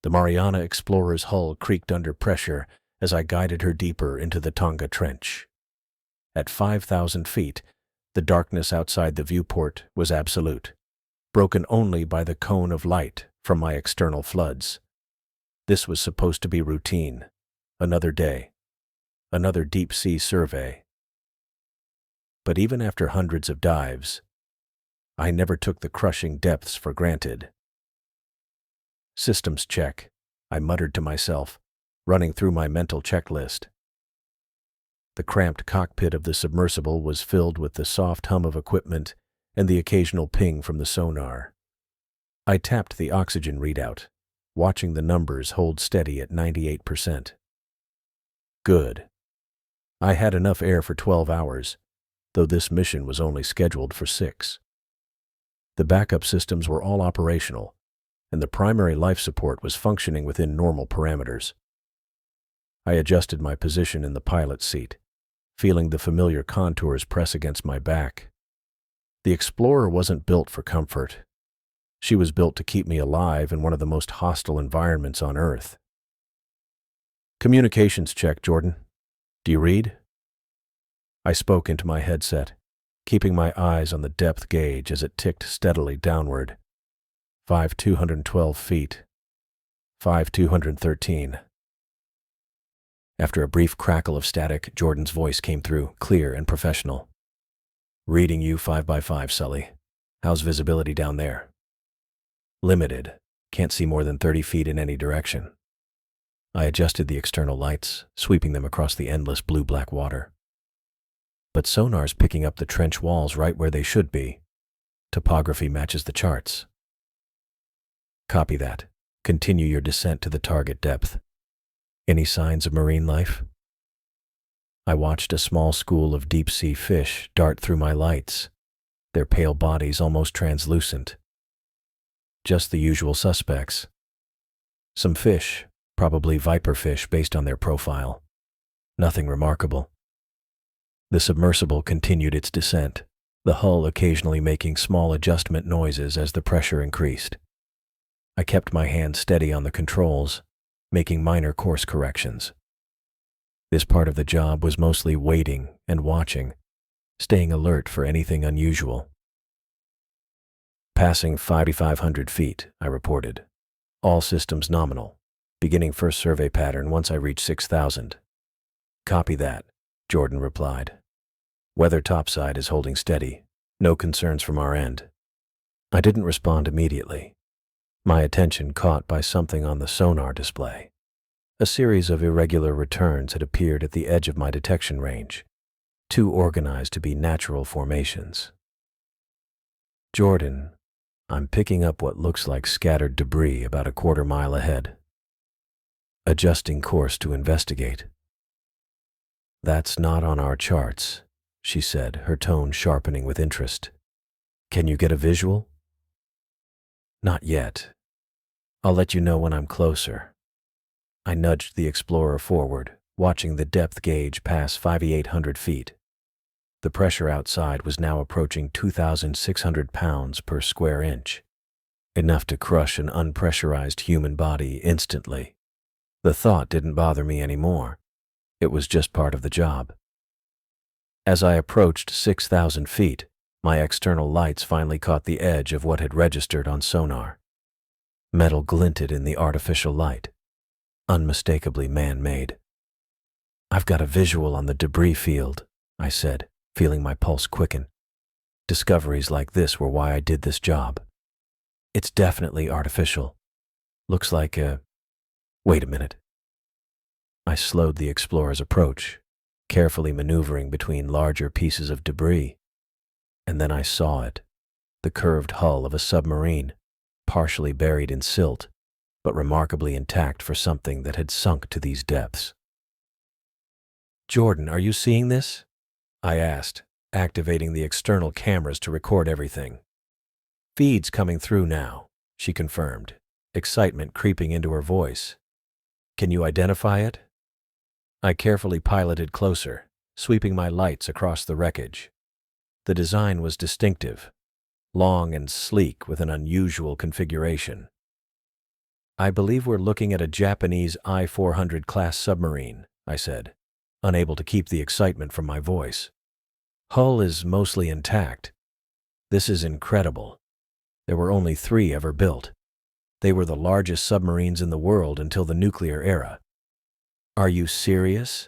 The Mariana Explorer's hull creaked under pressure as I guided her deeper into the Tonga Trench. At 5,000 feet, the darkness outside the viewport was absolute, broken only by the cone of light from my external floods. This was supposed to be routine. Another day. Another deep-sea survey. But even after hundreds of dives, I never took the crushing depths for granted. Systems check, I muttered to myself, running through my mental checklist. The cramped cockpit of the submersible was filled with the soft hum of equipment and the occasional ping from the sonar. I tapped the oxygen readout, watching the numbers hold steady at 98%. Good. I had enough air for 12 hours, though this mission was only scheduled for 6. The backup systems were all operational, and the primary life support was functioning within normal parameters. I adjusted my position in the pilot's seat, feeling the familiar contours press against my back. The Explorer wasn't built for comfort. She was built to keep me alive in one of the most hostile environments on Earth. Communications check, Jordan. Do you read? I spoke into my headset, keeping my eyes on the depth gauge as it ticked steadily downward. 5,212 feet. 5,213. After a brief crackle of static, Jordan's voice came through, clear and professional. Reading you 5x5, Sully. How's visibility down there? Limited. Can't see more than 30 feet in any direction. I adjusted the external lights, sweeping them across the endless blue-black water. But sonar's picking up the trench walls right where they should be. Topography matches the charts. Copy that. Continue your descent to the target depth. Any signs of marine life? I watched a small school of deep-sea fish dart through my lights, their pale bodies almost translucent. Just the usual suspects. Some fish, probably viperfish based on their profile. Nothing remarkable. The submersible continued its descent, the hull occasionally making small adjustment noises as the pressure increased. I kept my hand steady on the controls, making minor course corrections. This part of the job was mostly waiting and watching, staying alert for anything unusual. Passing 5,500 feet, I reported. All systems nominal. Beginning first survey pattern once I reach 6,000. Copy that, Jordan replied. Weather topside is holding steady. No concerns from our end. I didn't respond immediately, my attention caught by something on the sonar display. A series of irregular returns had appeared at the edge of my detection range, too organized to be natural formations. Jordan, I'm picking up what looks like scattered debris about a quarter mile ahead. Adjusting course to investigate. That's not on our charts, she said, her tone sharpening with interest. Can you get a visual? Not yet. I'll let you know when I'm closer. I nudged the Explorer forward, watching the depth gauge pass 5,800 feet. The pressure outside was now approaching 2,600 pounds per square inch, enough to crush an unpressurized human body instantly. The thought didn't bother me anymore. It was just part of the job. As I approached 6,000 feet, my external lights finally caught the edge of what had registered on sonar. Metal glinted in the artificial light, unmistakably man-made. I've got a visual on the debris field, I said, feeling my pulse quicken. Discoveries like this were why I did this job. It's definitely artificial. Looks like a... Wait a minute. I slowed the Explorer's approach, carefully maneuvering between larger pieces of debris. And then I saw it, the curved hull of a submarine, partially buried in silt, but remarkably intact for something that had sunk to these depths. Jordan, are you seeing this? I asked, activating the external cameras to record everything. Feed's coming through now, she confirmed, excitement creeping into her voice. Can you identify it? I carefully piloted closer, sweeping my lights across the wreckage. The design was distinctive, long and sleek with an unusual configuration. I believe we're looking at a Japanese I-400 class submarine, I said, unable to keep the excitement from my voice. Hull is mostly intact. This is incredible. There were only 3 ever built. They were the largest submarines in the world until the nuclear era. Are you serious?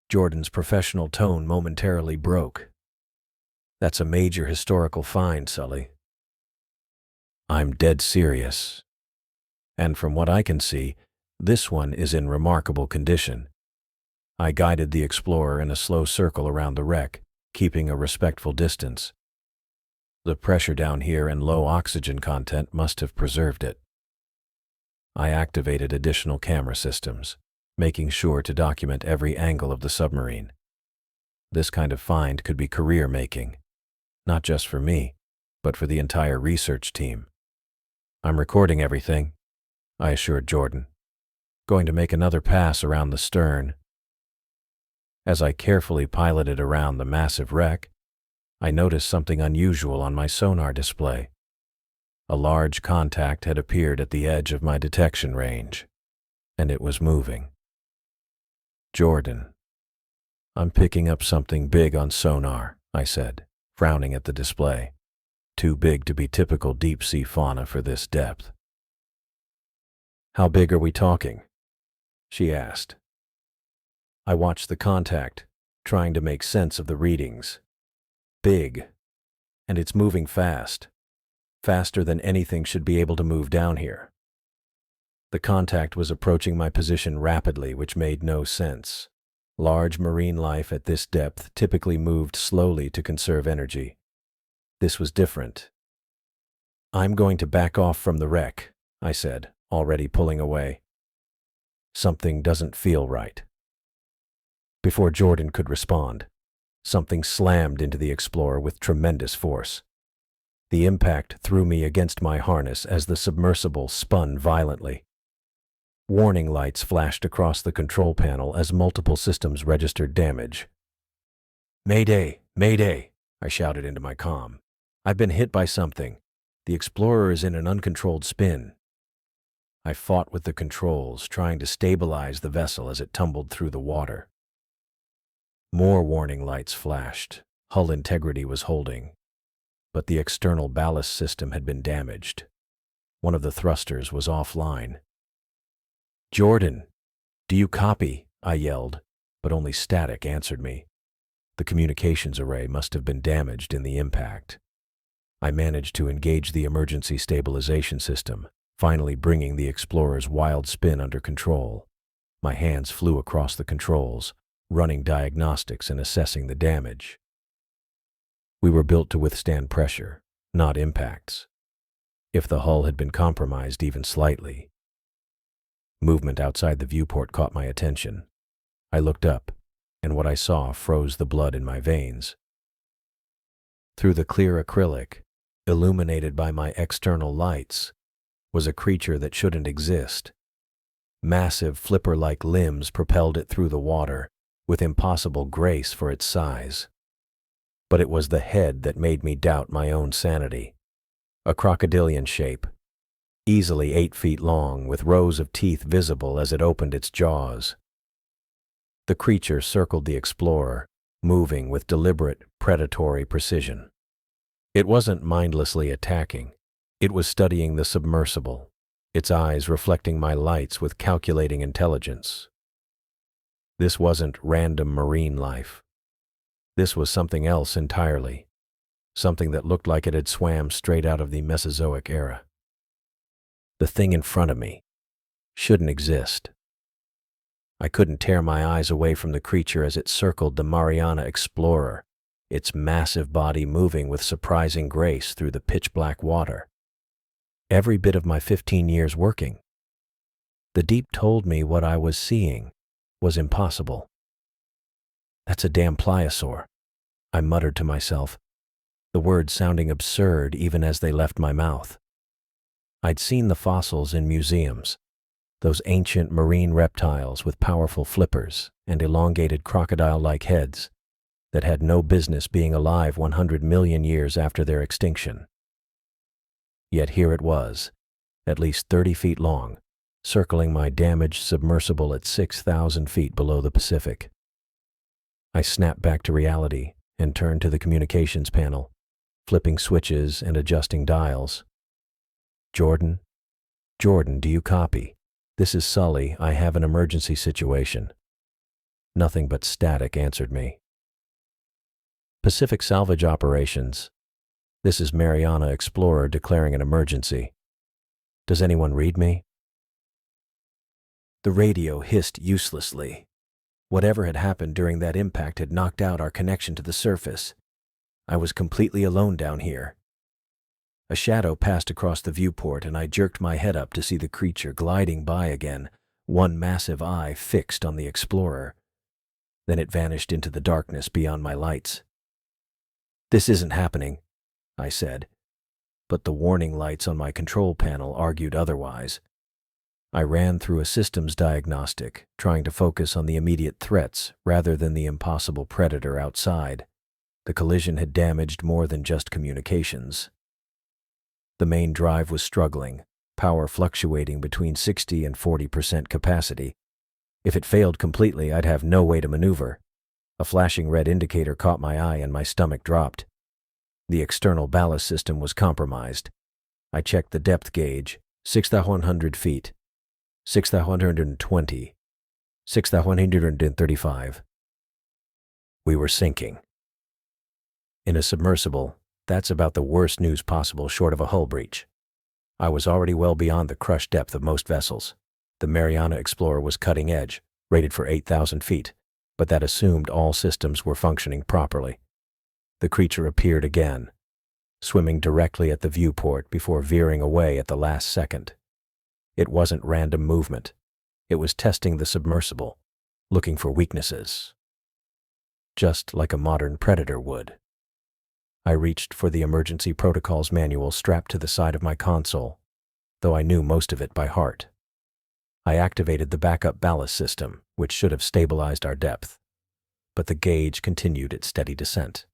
Jordan's professional tone momentarily broke. That's a major historical find, Sully. I'm dead serious. And from what I can see, this one is in remarkable condition. I guided the explorer in a slow circle around the wreck, keeping a respectful distance. The pressure down here and low oxygen content must have preserved it. I activated additional camera systems, making sure to document every angle of the submarine. This kind of find could be career-making, not just for me, but for the entire research team. I'm recording everything, I assured Jordan, going to make another pass around the stern. As I carefully piloted around the massive wreck, I noticed something unusual on my sonar display. A large contact had appeared at the edge of my detection range, and it was moving. Jordan, I'm picking up something big on sonar, I said, frowning at the display. Too big to be typical deep-sea fauna for this depth. How big are we talking? She asked. I watched the contact, trying to make sense of the readings. Big. And it's moving fast. Faster than anything should be able to move down here. The contact was approaching my position rapidly, which made no sense. Large marine life at this depth typically moved slowly to conserve energy. This was different. I'm going to back off from the wreck, I said, already pulling away. Something doesn't feel right. Before Jordan could respond, something slammed into the Explorer with tremendous force. The impact threw me against my harness as the submersible spun violently. Warning lights flashed across the control panel as multiple systems registered damage. "Mayday! Mayday!" I shouted into my comm. "I've been hit by something. The Explorer is in an uncontrolled spin." I fought with the controls, trying to stabilize the vessel as it tumbled through the water. More warning lights flashed. Hull integrity was holding, but the external ballast system had been damaged. One of the thrusters was offline. "Jordan, do you copy?" I yelled, but only static answered me. The communications array must have been damaged in the impact. I managed to engage the emergency stabilization system, finally bringing the Explorer's wild spin under control. My hands flew across the controls, running diagnostics and assessing the damage. We were built to withstand pressure, not impacts. If the hull had been compromised even slightly. Movement outside the viewport caught my attention. I looked up, and what I saw froze the blood in my veins. Through the clear acrylic, illuminated by my external lights, was a creature that shouldn't exist. Massive flipper-like limbs propelled it through the water, with impossible grace for its size. But it was the head that made me doubt my own sanity. A crocodilian shape, easily 8 feet long, with rows of teeth visible as it opened its jaws. The creature circled the Explorer, moving with deliberate, predatory precision. It wasn't mindlessly attacking. It was studying the submersible, its eyes reflecting my lights with calculating intelligence. This wasn't random marine life. This was something else entirely, something that looked like it had swam straight out of the Mesozoic era. The thing in front of me shouldn't exist. I couldn't tear my eyes away from the creature as it circled the Mariana Explorer, its massive body moving with surprising grace through the pitch-black water. Every bit of my 15 years working. The deep told me what I was seeing was impossible. "That's a damn pliosaur," I muttered to myself, the words sounding absurd even as they left my mouth. I'd seen the fossils in museums, those ancient marine reptiles with powerful flippers and elongated crocodile-like heads that had no business being alive 100 million years after their extinction. Yet here it was, at least 30 feet long, circling my damaged submersible at 6,000 feet below the Pacific. I snapped back to reality and turned to the communications panel, flipping switches and adjusting dials. Jordan? Jordan, do you copy? This is Sully. I have an emergency situation. Nothing but static answered me. Pacific Salvage Operations. This is Mariana Explorer declaring an emergency. Does anyone read me? The radio hissed uselessly. Whatever had happened during that impact had knocked out our connection to the surface. I was completely alone down here. A shadow passed across the viewport, and I jerked my head up to see the creature gliding by again, one massive eye fixed on the Explorer. Then it vanished into the darkness beyond my lights. "This isn't happening," I said, but the warning lights on my control panel argued otherwise. I ran through a systems diagnostic, trying to focus on the immediate threats rather than the impossible predator outside. The collision had damaged more than just communications. The main drive was struggling, power fluctuating between 60 and 40% capacity. If it failed completely, I'd have no way to maneuver. A flashing red indicator caught my eye and my stomach dropped. The external ballast system was compromised. I checked the depth gauge, 6,100 feet, 6,120, 6,135. We were sinking. In a submersible, that's about the worst news possible short of a hull breach. I was already well beyond the crush depth of most vessels. The Mariana Explorer was cutting edge, rated for 8,000 feet, but that assumed all systems were functioning properly. The creature appeared again, swimming directly at the viewport before veering away at the last second. It wasn't random movement. It was testing the submersible, looking for weaknesses. Just like a modern predator would. I reached for the emergency protocols manual strapped to the side of my console, though I knew most of it by heart. I activated the backup ballast system, which should have stabilized our depth, but the gauge continued its steady descent.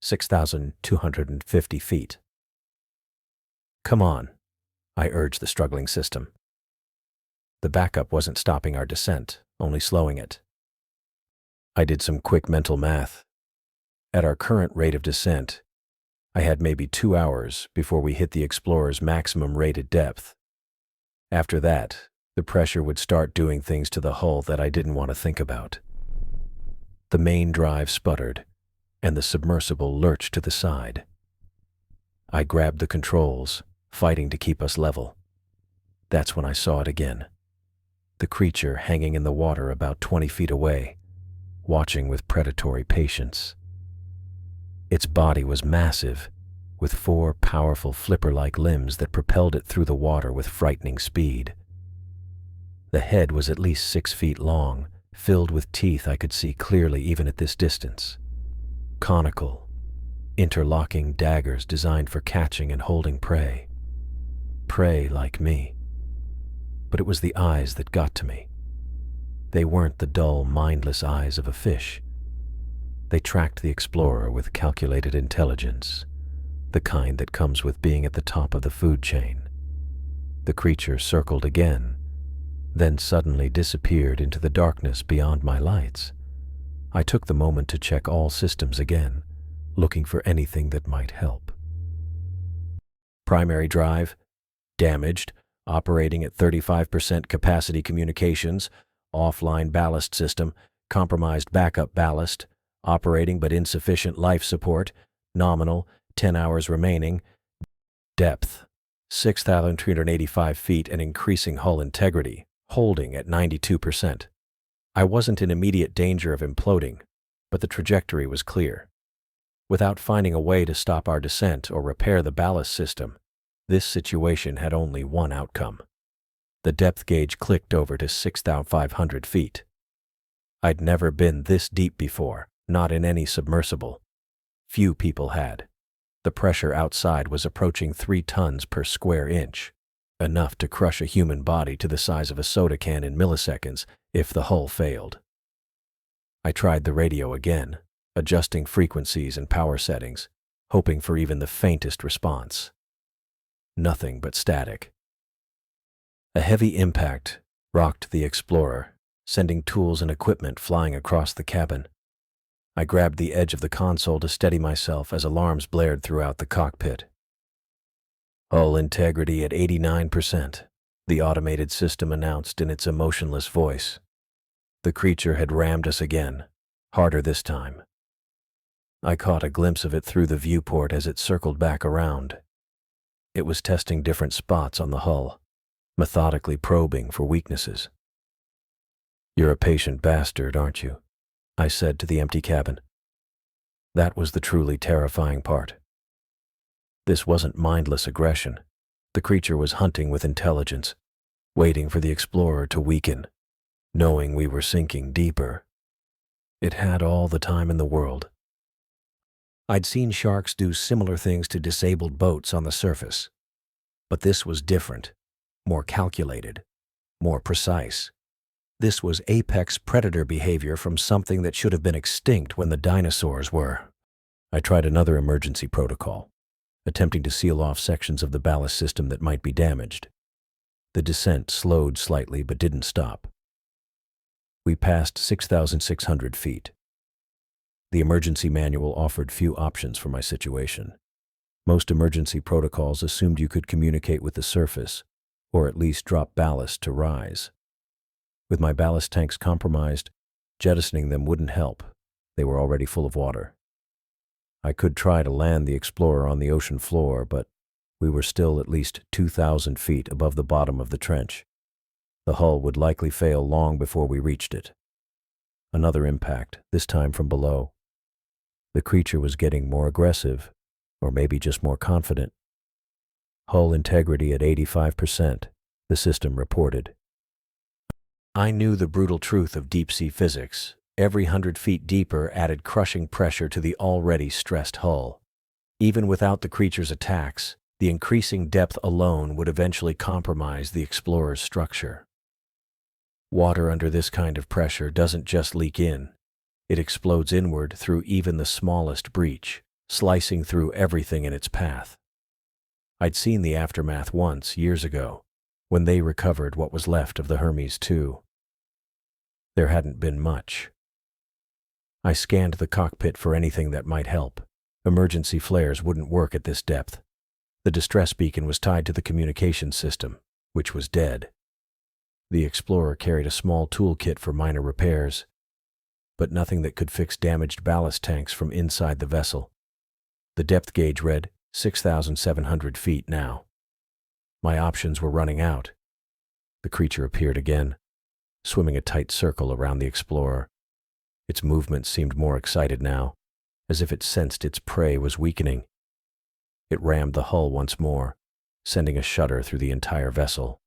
6,250 feet. "Come on," I urged the struggling system. The backup wasn't stopping our descent, only slowing it. I did some quick mental math. At our current rate of descent, I had maybe 2 hours before we hit the Explorer's maximum rated depth. After that, the pressure would start doing things to the hull that I didn't want to think about. The main drive sputtered, and the submersible lurched to the side. I grabbed the controls, fighting to keep us level. That's when I saw it again. The creature hanging in the water about 20 feet away, watching with predatory patience. Its body was massive, with 4 powerful flipper-like limbs that propelled it through the water with frightening speed. The head was at least 6 feet long, filled with teeth I could see clearly even at this distance. Conical, interlocking daggers designed for catching and holding prey. Prey like me. But it was the eyes that got to me. They weren't the dull, mindless eyes of a fish. They tracked the Explorer with calculated intelligence, the kind that comes with being at the top of the food chain. The creature circled again, then suddenly disappeared into the darkness beyond my lights. I took the moment to check all systems again, looking for anything that might help. Primary drive, damaged, operating at 35% capacity communications, offline ballast system, compromised backup ballast, operating but insufficient life support, nominal, 10 hours remaining, depth, 6,385 feet and increasing hull integrity, holding at 92%. I wasn't in immediate danger of imploding, but the trajectory was clear. Without finding a way to stop our descent or repair the ballast system, this situation had only one outcome. The depth gauge clicked over to 6,500 feet. I'd never been this deep before, not in any submersible. Few people had. The pressure outside was approaching 3 tons per square inch, enough to crush a human body to the size of a soda can in milliseconds if the hull failed. I tried the radio again, adjusting frequencies and power settings, hoping for even the faintest response. Nothing but static. A heavy impact rocked the Explorer, sending tools and equipment flying across the cabin. I grabbed the edge of the console to steady myself as alarms blared throughout the cockpit. Hull integrity at 89%, the automated system announced in its emotionless voice. The creature had rammed us again, harder this time. I caught a glimpse of it through the viewport as it circled back around. It was testing different spots on the hull, methodically probing for weaknesses. "You're a patient bastard, aren't you?" I said to the empty cabin. That was the truly terrifying part. This wasn't mindless aggression. The creature was hunting with intelligence, waiting for the Explorer to weaken, knowing we were sinking deeper. It had all the time in the world. I'd seen sharks do similar things to disabled boats on the surface. But this was different, more calculated, more precise. This was apex predator behavior from something that should have been extinct when the dinosaurs were. I tried another emergency protocol, attempting to seal off sections of the ballast system that might be damaged. The descent slowed slightly but didn't stop. We passed 6,600 feet. The emergency manual offered few options for my situation. Most emergency protocols assumed you could communicate with the surface, or at least drop ballast to rise. With my ballast tanks compromised, jettisoning them wouldn't help. They were already full of water. I could try to land the Explorer on the ocean floor, but we were still at least 2,000 feet above the bottom of the trench. The hull would likely fail long before we reached it. Another impact, this time from below. The creature was getting more aggressive, or maybe just more confident. Hull integrity at 85%, the system reported. I knew the brutal truth of deep-sea physics. Every 100 feet deeper added crushing pressure to the already stressed hull. Even without the creature's attacks, the increasing depth alone would eventually compromise the Explorer's structure. Water under this kind of pressure doesn't just leak in. It explodes inward through even the smallest breach, slicing through everything in its path. I'd seen the aftermath once, years ago, when they recovered what was left of the Hermes 2. There hadn't been much. I scanned the cockpit for anything that might help. Emergency flares wouldn't work at this depth. The distress beacon was tied to the communication system, which was dead. The Explorer carried a small toolkit for minor repairs, but nothing that could fix damaged ballast tanks from inside the vessel. The depth gauge read 6,700 feet now. My options were running out. The creature appeared again, swimming a tight circle around the Explorer. Its movements seemed more excited now, as if it sensed its prey was weakening. It rammed the hull once more, sending a shudder through the entire vessel.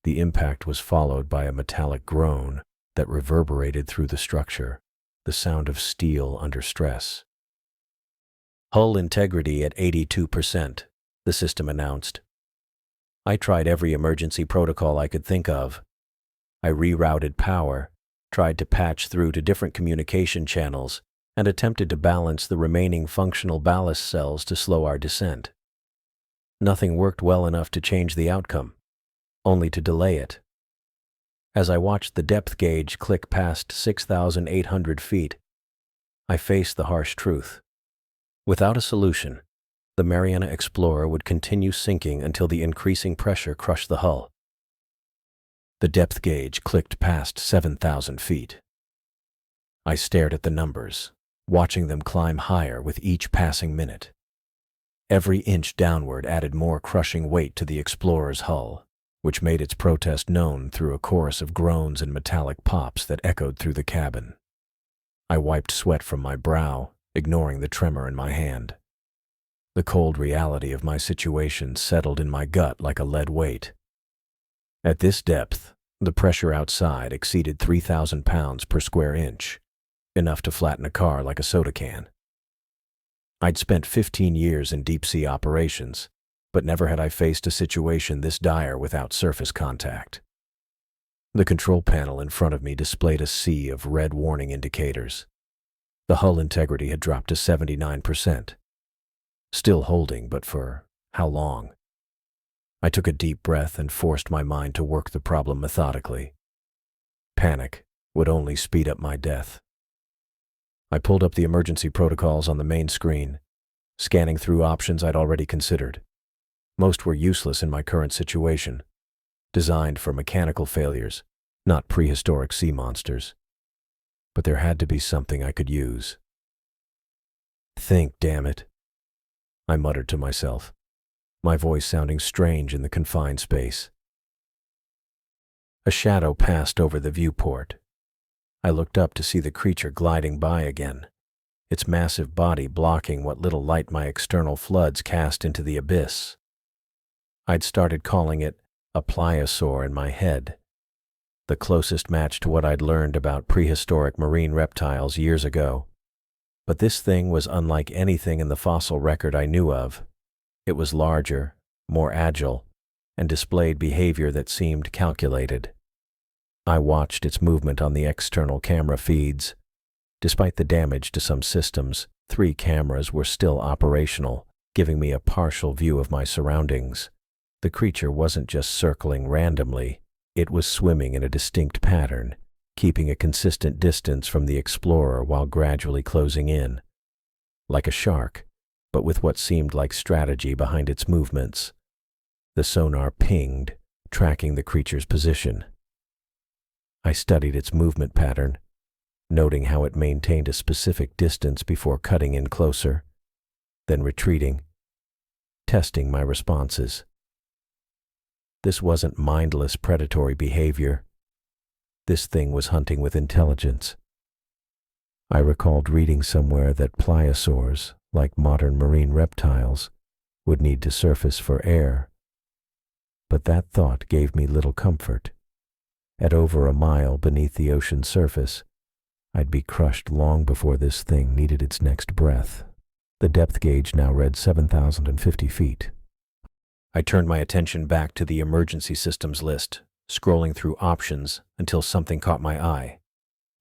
The impact was followed by a metallic groan that reverberated through the structure, the sound of steel under stress. Hull integrity at 82%, the system announced. I tried every emergency protocol I could think of. I rerouted power, tried to patch through to different communication channels, and attempted to balance the remaining functional ballast cells to slow our descent. Nothing worked well enough to change the outcome, only to delay it. As I watched the depth gauge click past 6,800 feet, I faced the harsh truth. Without a solution, the Mariana Explorer would continue sinking until the increasing pressure crushed the hull. The depth gauge clicked past 7,000 feet. I stared at the numbers, watching them climb higher with each passing minute. Every inch downward added more crushing weight to the Explorer's hull, which made its protest known through a chorus of groans and metallic pops that echoed through the cabin. I wiped sweat from my brow, ignoring the tremor in my hand. The cold reality of my situation settled in my gut like a lead weight. At this depth, the pressure outside exceeded 3,000 pounds per square inch, enough to flatten a car like a soda can. I'd spent 15 years in deep-sea operations, but never had I faced a situation this dire without surface contact. The control panel in front of me displayed a sea of red warning indicators. The hull integrity had dropped to 79%. Still holding, but for how long? I took a deep breath and forced my mind to work the problem methodically. Panic would only speed up my death. I pulled up the emergency protocols on the main screen, scanning through options I'd already considered. Most were useless in my current situation, designed for mechanical failures, not prehistoric sea monsters. But there had to be something I could use. Think, damn it, I muttered to myself, my voice sounding strange in the confined space. A shadow passed over the viewport. I looked up to see the creature gliding by again, its massive body blocking what little light my external floods cast into the abyss. I'd started calling it a pliosaur in my head, the closest match to what I'd learned about prehistoric marine reptiles years ago. But this thing was unlike anything in the fossil record I knew of. It was larger, more agile, and displayed behavior that seemed calculated. I watched its movement on the external camera feeds. Despite the damage to some systems, 3 cameras were still operational, giving me a partial view of my surroundings. The creature wasn't just circling randomly, it was swimming in a distinct pattern, keeping a consistent distance from the explorer while gradually closing in. Like a shark, but with what seemed like strategy behind its movements. The sonar pinged, tracking the creature's position. I studied its movement pattern, noting how it maintained a specific distance before cutting in closer, then retreating, testing my responses. This wasn't mindless predatory behavior. This thing was hunting with intelligence. I recalled reading somewhere that pliosaurs, like modern marine reptiles, would need to surface for air. But that thought gave me little comfort. At over a mile beneath the ocean's surface, I'd be crushed long before this thing needed its next breath. The depth gauge now read 7,050 feet. I turned my attention back to the emergency systems list, scrolling through options until something caught my eye.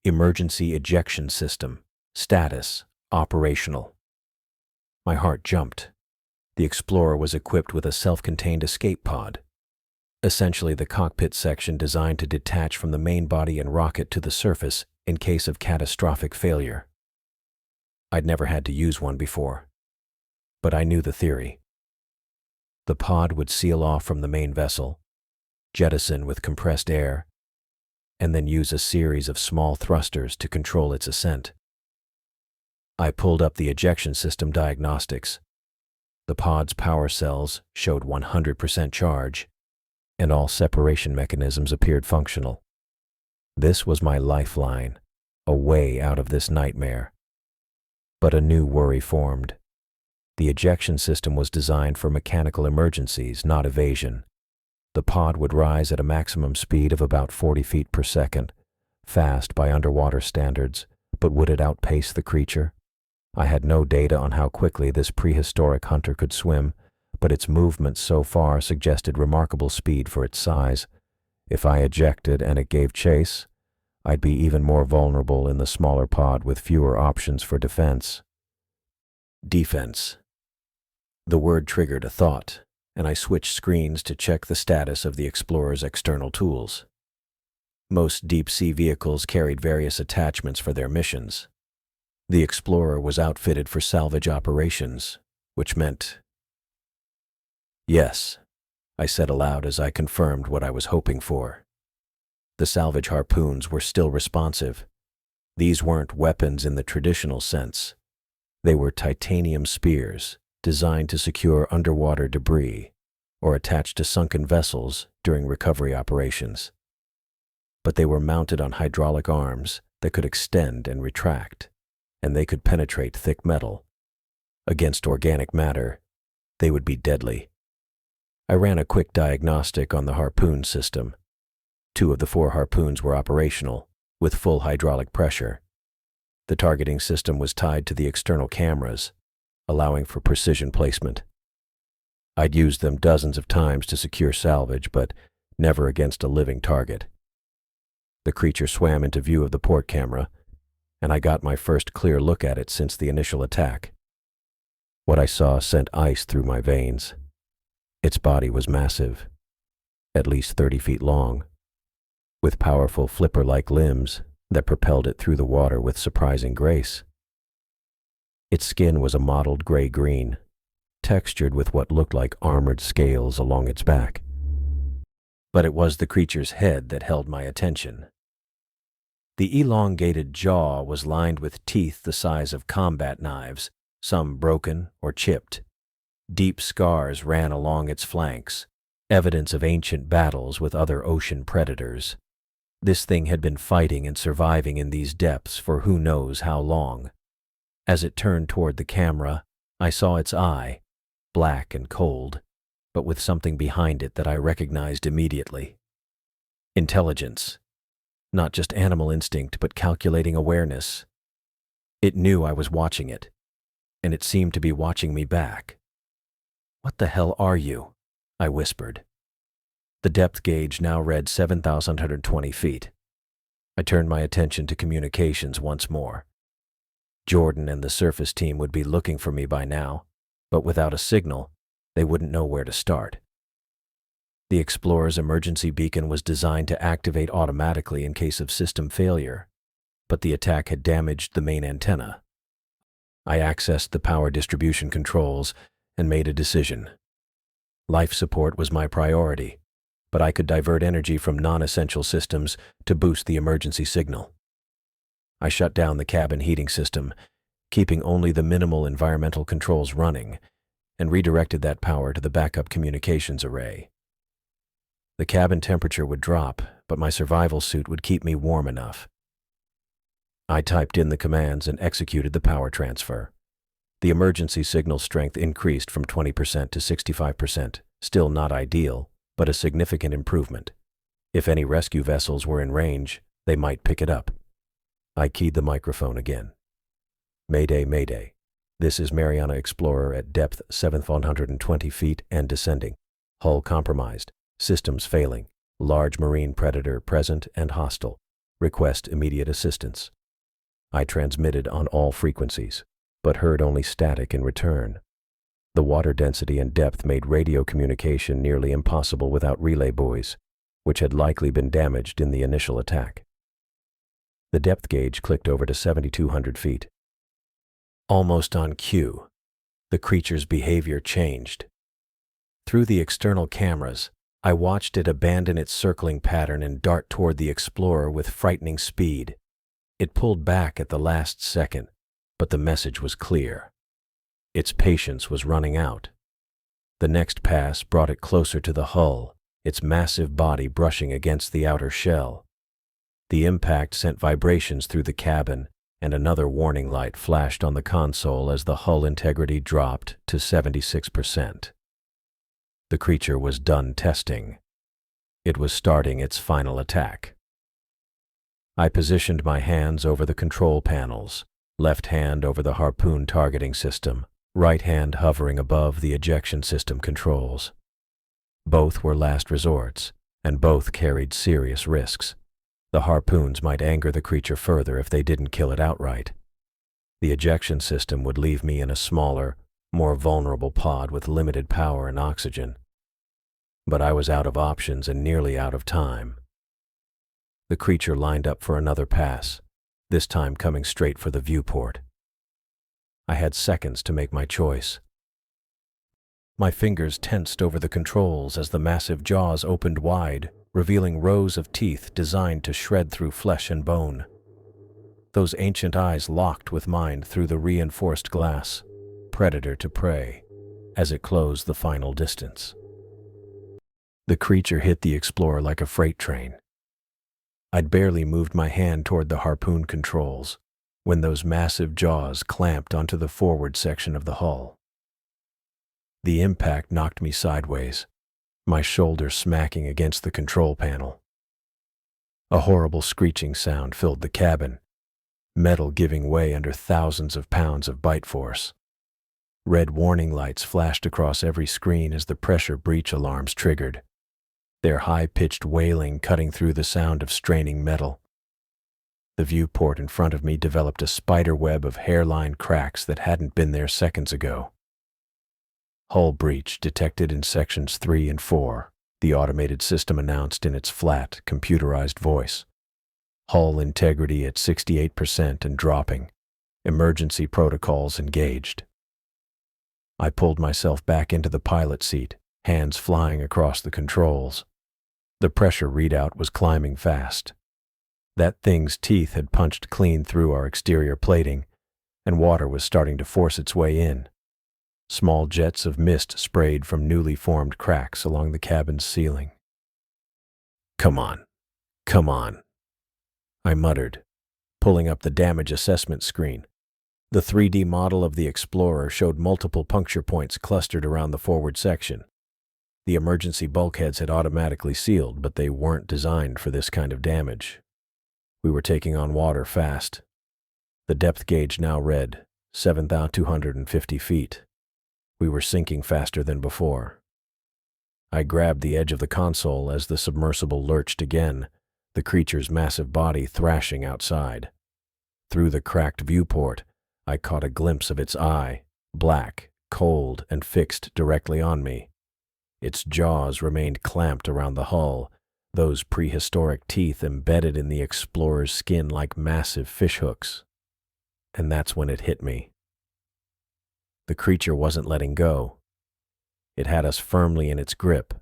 Emergency ejection system. Status: operational. My heart jumped. The Explorer was equipped with a self-contained escape pod, essentially the cockpit section designed to detach from the main body and rocket to the surface in case of catastrophic failure. I'd never had to use one before, but I knew the theory. The pod would seal off from the main vessel, jettison with compressed air, and then use a series of small thrusters to control its ascent. I pulled up the ejection system diagnostics. The pod's power cells showed 100% charge, and all separation mechanisms appeared functional. This was my lifeline, a way out of this nightmare. But a new worry formed. The ejection system was designed for mechanical emergencies, not evasion. The pod would rise at a maximum speed of about 40 feet per second, fast by underwater standards, but would it outpace the creature? I had no data on how quickly this prehistoric hunter could swim, but its movements so far suggested remarkable speed for its size. If I ejected and it gave chase, I'd be even more vulnerable in the smaller pod with fewer options for defense. Defense. The word triggered a thought, and I switched screens to check the status of the Explorer's external tools. Most deep-sea vehicles carried various attachments for their missions. The Explorer was outfitted for salvage operations, which meant... Yes, I said aloud as I confirmed what I was hoping for. The salvage harpoons were still responsive. These weren't weapons in the traditional sense. They were titanium spears designed to secure underwater debris or attached to sunken vessels during recovery operations. But they were mounted on hydraulic arms that could extend and retract, and they could penetrate thick metal. Against organic matter, they would be deadly. I ran a quick diagnostic on the harpoon system. 2 of the 4 harpoons were operational, with full hydraulic pressure. The targeting system was tied to the external cameras, allowing for precision placement. I'd used them dozens of times to secure salvage, but never against a living target. The creature swam into view of the port camera, and I got my first clear look at it since the initial attack. What I saw sent ice through my veins. Its body was massive, at least 30 feet long, with powerful flipper-like limbs that propelled it through the water with surprising grace. Its skin was a mottled gray-green, textured with what looked like armored scales along its back. But it was the creature's head that held my attention. The elongated jaw was lined with teeth the size of combat knives, some broken or chipped. Deep scars ran along its flanks, evidence of ancient battles with other ocean predators. This thing had been fighting and surviving in these depths for who knows how long. As it turned toward the camera, I saw its eye, black and cold, but with something behind it that I recognized immediately. Intelligence. Not just animal instinct, but calculating awareness. It knew I was watching it, and it seemed to be watching me back. "What the hell are you?" I whispered. The depth gauge now read 7,120 feet. I turned my attention to communications once more. Jordan and the surface team would be looking for me by now, but without a signal, they wouldn't know where to start. The Explorer's emergency beacon was designed to activate automatically in case of system failure, but the attack had damaged the main antenna. I accessed the power distribution controls and made a decision. Life support was my priority, but I could divert energy from non-essential systems to boost the emergency signal. I shut down the cabin heating system, keeping only the minimal environmental controls running, and redirected that power to the backup communications array. The cabin temperature would drop, but my survival suit would keep me warm enough. I typed in the commands and executed the power transfer. The emergency signal strength increased from 20% to 65%, still not ideal, but a significant improvement. If any rescue vessels were in range, they might pick it up. I keyed the microphone again. "Mayday, Mayday. This is Mariana Explorer at depth 7,120 feet and descending. Hull compromised. Systems failing. Large marine predator present and hostile. Request immediate assistance." I transmitted on all frequencies, but heard only static in return. The water density and depth made radio communication nearly impossible without relay buoys, which had likely been damaged in the initial attack. The depth gauge clicked over to 7,200 feet. Almost on cue, the creature's behavior changed. Through the external cameras, I watched it abandon its circling pattern and dart toward the Explorer with frightening speed. It pulled back at the last second, but the message was clear. Its patience was running out. The next pass brought it closer to the hull, its massive body brushing against the outer shell. The impact sent vibrations through the cabin, and another warning light flashed on the console as the hull integrity dropped to 76%. The creature was done testing. It was starting its final attack. I positioned my hands over the control panels, left hand over the harpoon targeting system, right hand hovering above the ejection system controls. Both were last resorts, and both carried serious risks. The harpoons might anger the creature further if they didn't kill it outright. The ejection system would leave me in a smaller, more vulnerable pod with limited power and oxygen. But I was out of options and nearly out of time. The creature lined up for another pass, this time coming straight for the viewport. I had seconds to make my choice. My fingers tensed over the controls as the massive jaws opened wide, revealing rows of teeth designed to shred through flesh and bone. Those ancient eyes locked with mine through the reinforced glass, predator to prey, as it closed the final distance. The creature hit the Explorer like a freight train. I'd barely moved my hand toward the harpoon controls when those massive jaws clamped onto the forward section of the hull. The impact knocked me sideways, my shoulder smacking against the control panel. A horrible screeching sound filled the cabin, metal giving way under thousands of pounds of bite force. Red warning lights flashed across every screen as the pressure breach alarms triggered, their high-pitched wailing cutting through the sound of straining metal. The viewport in front of me developed a spider web of hairline cracks that hadn't been there seconds ago. Hull breach detected in sections 3 and 4, the automated system announced in its flat, computerized voice. Hull integrity at 68% and dropping. Emergency protocols engaged. I pulled myself back into the pilot seat, hands flying across the controls. The pressure readout was climbing fast. That thing's teeth had punched clean through our exterior plating, and water was starting to force its way in. Small jets of mist sprayed from newly formed cracks along the cabin's ceiling. "Come on, come on," I muttered, pulling up the damage assessment screen. The 3D model of the Explorer showed multiple puncture points clustered around the forward section. The emergency bulkheads had automatically sealed, but they weren't designed for this kind of damage. We were taking on water fast. The depth gauge now read 7,250 feet. We were sinking faster than before. I grabbed the edge of the console as the submersible lurched again, the creature's massive body thrashing outside. Through the cracked viewport, I caught a glimpse of its eye, black, cold, and fixed directly on me. Its jaws remained clamped around the hull, those prehistoric teeth embedded in the Explorer's skin like massive fishhooks. And that's when it hit me. The creature wasn't letting go. It had us firmly in its grip.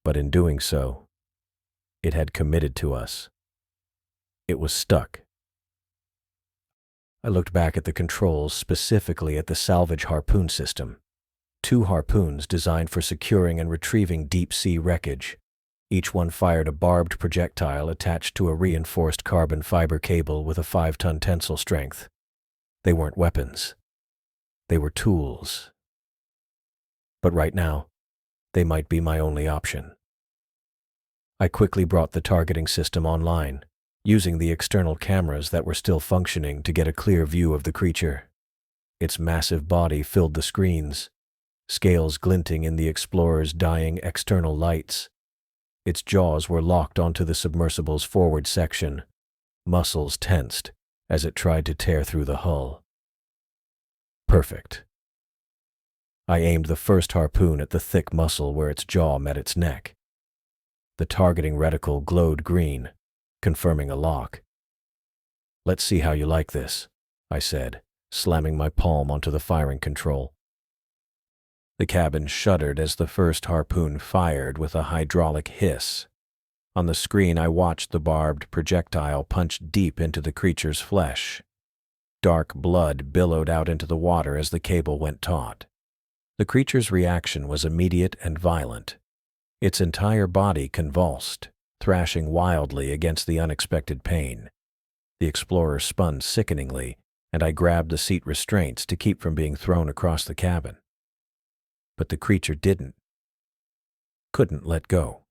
But in doing so, it had committed to us. It was stuck. I looked back at the controls, specifically at the Salvage harpoon system. 2 harpoons designed for securing and retrieving deep-sea wreckage. Each one fired a barbed projectile attached to a reinforced carbon fiber cable with a 5-ton tensile strength. They weren't weapons. They were tools. But right now, they might be my only option. I quickly brought the targeting system online, using the external cameras that were still functioning to get a clear view of the creature. Its massive body filled the screens, scales glinting in the Explorer's dying external lights. Its jaws were locked onto the submersible's forward section, muscles tensed as it tried to tear through the hull. Perfect. I aimed the first harpoon at the thick muscle where its jaw met its neck. The targeting reticle glowed green, confirming a lock. "Let's see how you like this," I said, slamming my palm onto the firing control. The cabin shuddered as the first harpoon fired with a hydraulic hiss. On the screen, I watched the barbed projectile punch deep into the creature's flesh. Dark blood billowed out into the water as the cable went taut. The creature's reaction was immediate and violent. Its entire body convulsed, thrashing wildly against the unexpected pain. The Explorer spun sickeningly, and I grabbed the seat restraints to keep from being thrown across the cabin. But the creature couldn't let go.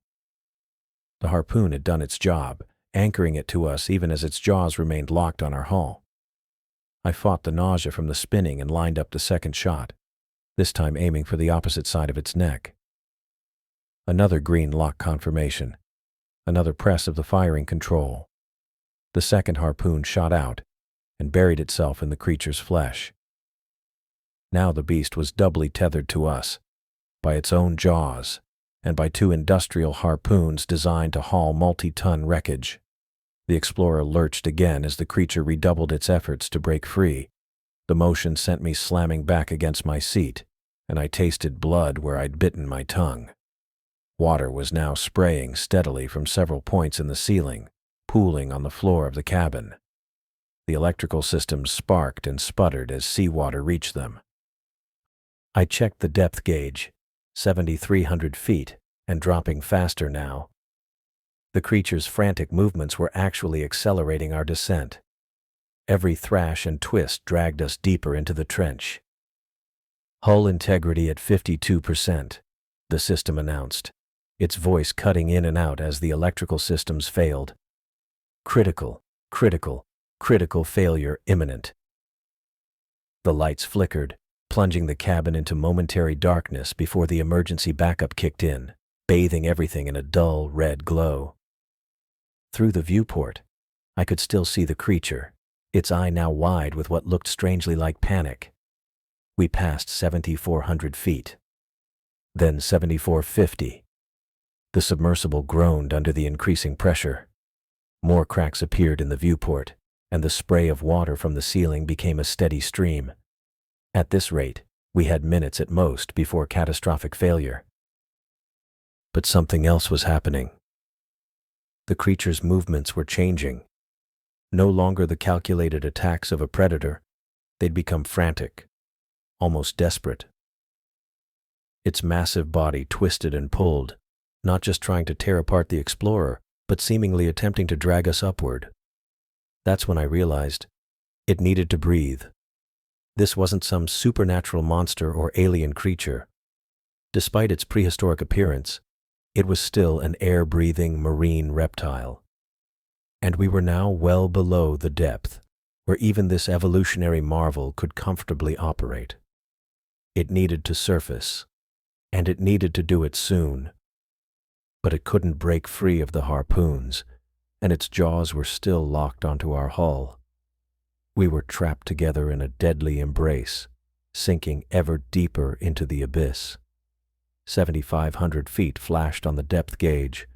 The harpoon had done its job, anchoring it to us even as its jaws remained locked on our hull. I fought the nausea from the spinning and lined up the second shot, this time aiming for the opposite side of its neck. Another green lock confirmation, another press of the firing control. The second harpoon shot out and buried itself in the creature's flesh. Now the beast was doubly tethered to us, by its own jaws, and by 2 industrial harpoons designed to haul multi-ton wreckage. The Explorer lurched again as the creature redoubled its efforts to break free. The motion sent me slamming back against my seat, and I tasted blood where I'd bitten my tongue. Water was now spraying steadily from several points in the ceiling, pooling on the floor of the cabin. The electrical systems sparked and sputtered as seawater reached them. I checked the depth gauge, 7,300 feet, and dropping faster now. The creature's frantic movements were actually accelerating our descent. Every thrash and twist dragged us deeper into the trench. "Hull integrity at 52%, the system announced, its voice cutting in and out as the electrical systems failed. Critical failure imminent." The lights flickered, plunging the cabin into momentary darkness before the emergency backup kicked in, bathing everything in a dull red glow. Through the viewport, I could still see the creature, its eye now wide with what looked strangely like panic. We passed 7,400 feet, then 7,450. The submersible groaned under the increasing pressure. More cracks appeared in the viewport, and the spray of water from the ceiling became a steady stream. At this rate, we had minutes at most before catastrophic failure. But something else was happening. The creature's movements were changing. No longer the calculated attacks of a predator, they'd become frantic, almost desperate. Its massive body twisted and pulled, not just trying to tear apart the explorer, but seemingly attempting to drag us upward. That's when I realized it needed to breathe. This wasn't some supernatural monster or alien creature. Despite its prehistoric appearance, it was still an air-breathing marine reptile. And we were now well below the depth where even this evolutionary marvel could comfortably operate. It needed to surface, and it needed to do it soon. But it couldn't break free of the harpoons, and its jaws were still locked onto our hull. We were trapped together in a deadly embrace, sinking ever deeper into the abyss. 7,500 feet flashed on the depth gauge.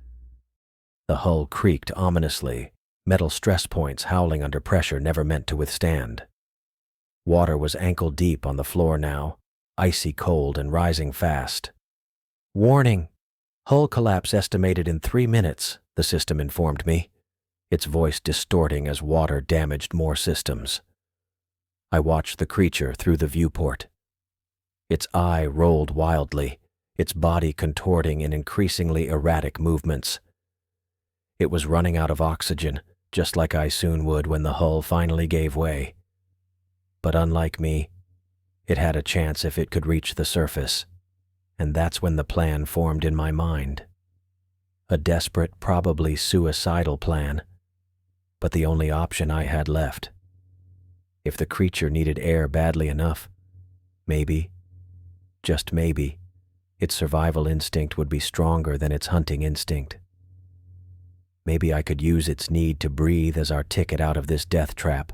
The hull creaked ominously, metal stress points howling under pressure never meant to withstand. Water was ankle deep on the floor now, icy cold and rising fast. "Warning! Hull collapse estimated in 3 minutes," the system informed me, its voice distorting as water damaged more systems. I watched the creature through the viewport. Its eye rolled wildly, its body contorting in increasingly erratic movements. It was running out of oxygen, just like I soon would when the hull finally gave way. But unlike me, it had a chance if it could reach the surface, and that's when the plan formed in my mind. A desperate, probably suicidal plan, but the only option I had left. If the creature needed air badly enough, maybe, just maybe, its survival instinct would be stronger than its hunting instinct. Maybe I could use its need to breathe as our ticket out of this death trap.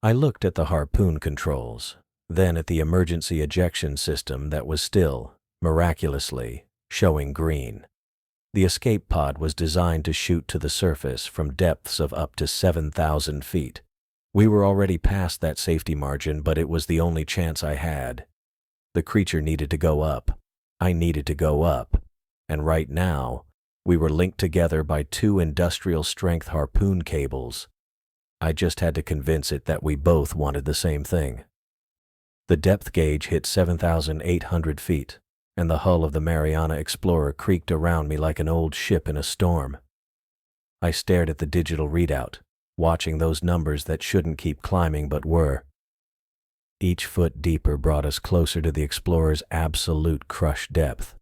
I looked at the harpoon controls, then at the emergency ejection system that was still, miraculously, showing green. The escape pod was designed to shoot to the surface from depths of up to 7,000 feet. We were already past that safety margin, but it was the only chance I had. The creature needed to go up. I needed to go up. And right now, we were linked together by 2 industrial-strength harpoon cables. I just had to convince it that we both wanted the same thing. The depth gauge hit 7,800 feet, and the hull of the Mariana Explorer creaked around me like an old ship in a storm. I stared at the digital readout, watching those numbers that shouldn't keep climbing but were. Each foot deeper brought us closer to the Explorer's absolute crush depth,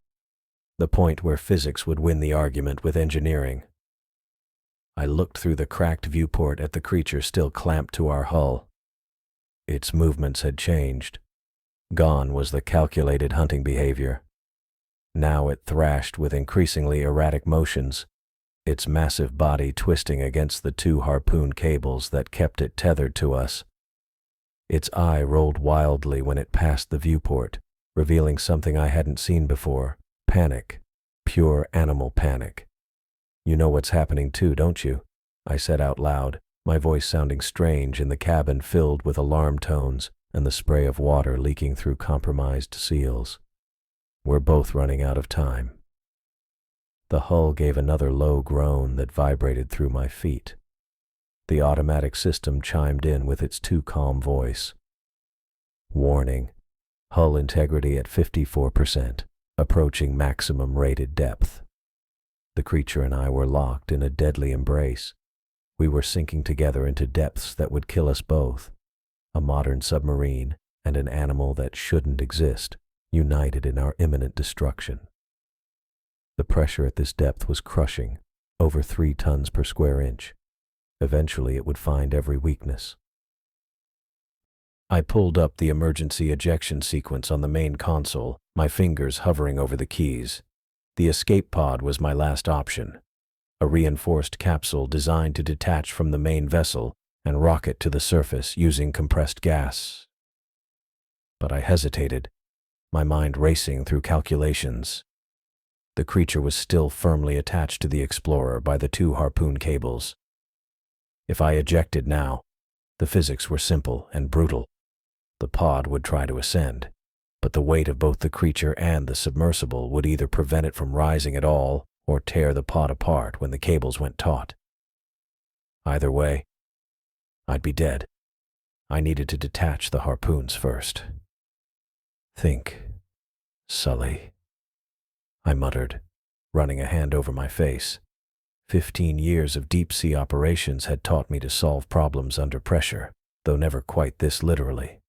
the point where physics would win the argument with engineering. I looked through the cracked viewport at the creature still clamped to our hull. Its movements had changed. Gone was the calculated hunting behavior. Now it thrashed with increasingly erratic motions, its massive body twisting against the 2 harpoon cables that kept it tethered to us. Its eye rolled wildly when it passed the viewport, revealing something I hadn't seen before: panic. Pure animal panic. "You know what's happening too, don't you?" I said out loud, my voice sounding strange in the cabin filled with alarm tones and the spray of water leaking through compromised seals. "We're both running out of time." The hull gave another low groan that vibrated through my feet. The automatic system chimed in with its too calm voice. "Warning, hull integrity at 54%, approaching maximum rated depth." The creature and I were locked in a deadly embrace. We were sinking together into depths that would kill us both. A modern submarine and an animal that shouldn't exist, united in our imminent destruction. The pressure at this depth was crushing, over 3 tons per square inch. Eventually it would find every weakness. I pulled up the emergency ejection sequence on the main console, my fingers hovering over the keys. The escape pod was my last option, a reinforced capsule designed to detach from the main vessel and rocket to the surface using compressed gas. But I hesitated, my mind racing through calculations. The creature was still firmly attached to the Explorer by the two harpoon cables. If I ejected now, the physics were simple and brutal. The pod would try to ascend, but the weight of both the creature and the submersible would either prevent it from rising at all or tear the pod apart when the cables went taut. Either way, I'd be dead. I needed to detach the harpoons first. "Think, Sully," I muttered, running a hand over my face. 15 years of deep-sea operations had taught me to solve problems under pressure, though never quite this literally.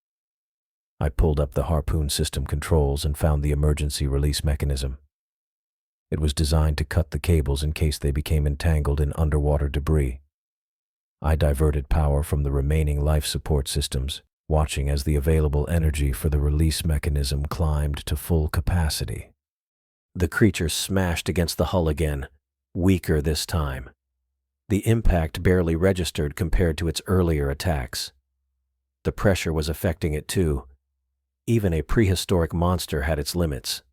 I pulled up the harpoon system controls and found the emergency release mechanism. It was designed to cut the cables in case they became entangled in underwater debris. I diverted power from the remaining life support systems, watching as the available energy for the release mechanism climbed to full capacity. The creature smashed against the hull again, weaker this time. The impact barely registered compared to its earlier attacks. The pressure was affecting it too. Even a prehistoric monster had its limits.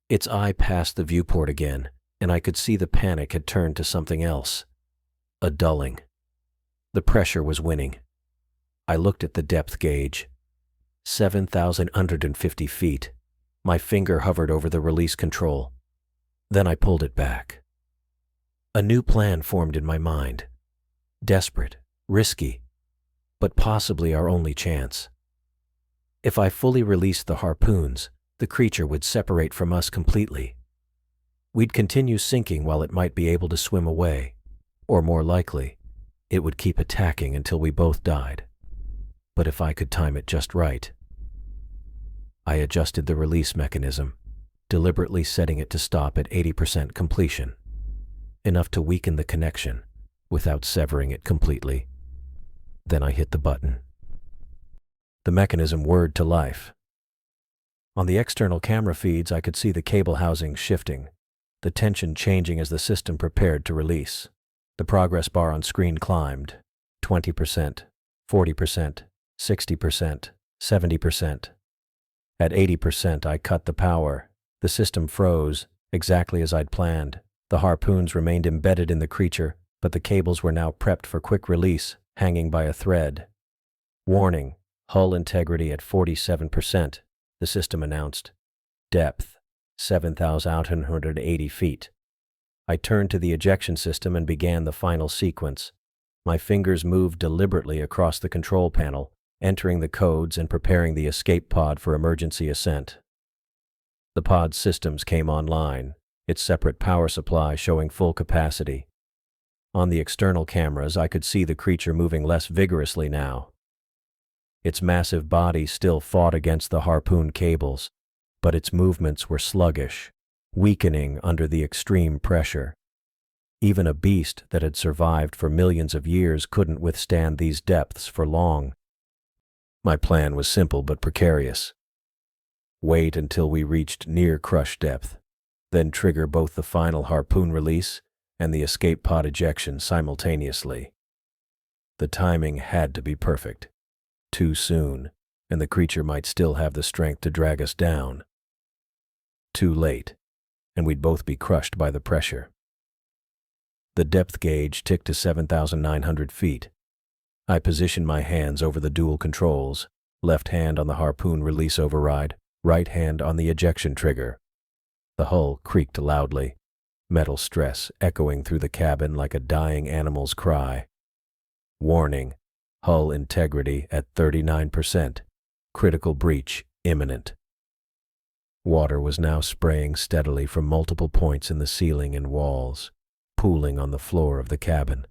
Its eye passed the viewport again, and I could see the panic had turned to something else. A dulling. The pressure was winning. I looked at the depth gauge. 7,150 feet. My finger hovered over the release control. Then I pulled it back. A new plan formed in my mind. Desperate, risky, but possibly our only chance. If I fully released the harpoons, the creature would separate from us completely. We'd continue sinking while it might be able to swim away, or more likely, it would keep attacking until we both died. But if I could time it just right. I adjusted the release mechanism, deliberately setting it to stop at 80% completion, enough to weaken the connection without severing it completely. Then I hit the button. The mechanism whirred to life. On the external camera feeds, I could see the cable housings shifting, the tension changing as the system prepared to release. The progress bar on screen climbed. 20%, 40%, 60%, 70%. At 80%, I cut the power. The system froze, exactly as I'd planned. The harpoons remained embedded in the creature, but the cables were now prepped for quick release, hanging by a thread. "Warning, hull integrity at 47%, the system announced. Depth, 7,880 feet. I turned to the ejection system and began the final sequence. My fingers moved deliberately across the control panel, entering the codes and preparing the escape pod for emergency ascent. The pod's systems came online, its separate power supply showing full capacity. On the external cameras, I could see the creature moving less vigorously now. Its massive body still fought against the harpoon cables, but its movements were sluggish, weakening under the extreme pressure. Even a beast that had survived for millions of years couldn't withstand these depths for long. My plan was simple but precarious. Wait until we reached near crush depth, then trigger both the final harpoon release and the escape pod ejection simultaneously. The timing had to be perfect. Too soon, and the creature might still have the strength to drag us down. Too late, and we'd both be crushed by the pressure. The depth gauge ticked to 7,900 feet. I positioned my hands over the dual controls, left hand on the harpoon release override, right hand on the ejection trigger. The hull creaked loudly, metal stress echoing through the cabin like a dying animal's cry. Warning, hull integrity at 39%, critical breach imminent. Water was now spraying steadily from multiple points in the ceiling and walls, pooling on the floor of the cabin.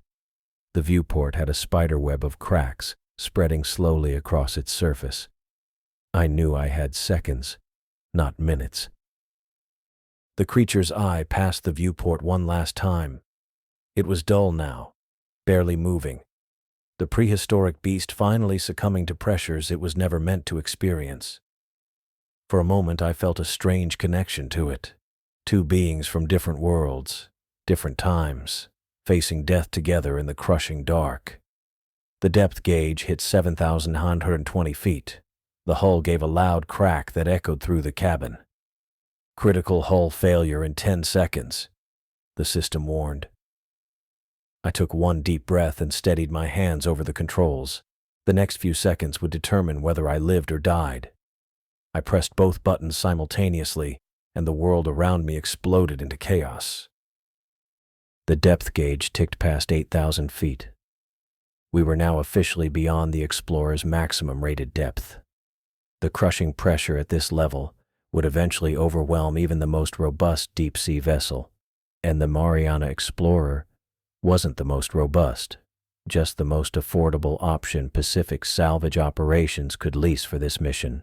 The viewport had a spiderweb of cracks spreading slowly across its surface. I knew I had seconds, not minutes. The creature's eye passed the viewport one last time. It was dull now, barely moving. The prehistoric beast finally succumbing to pressures it was never meant to experience. For a moment I felt a strange connection to it. Two beings from different worlds, different times, facing death together in the crushing dark. The depth gauge hit 7,920 feet. The hull gave a loud crack that echoed through the cabin. "Critical hull failure in 10 seconds," the system warned. I took one deep breath and steadied my hands over the controls. The next few seconds would determine whether I lived or died. I pressed both buttons simultaneously, and the world around me exploded into chaos. The depth gauge ticked past 8,000 feet. We were now officially beyond the Explorer's maximum rated depth. The crushing pressure at this level would eventually overwhelm even the most robust deep-sea vessel, and the Mariana Explorer wasn't the most robust, just the most affordable option Pacific Salvage Operations could lease for this mission.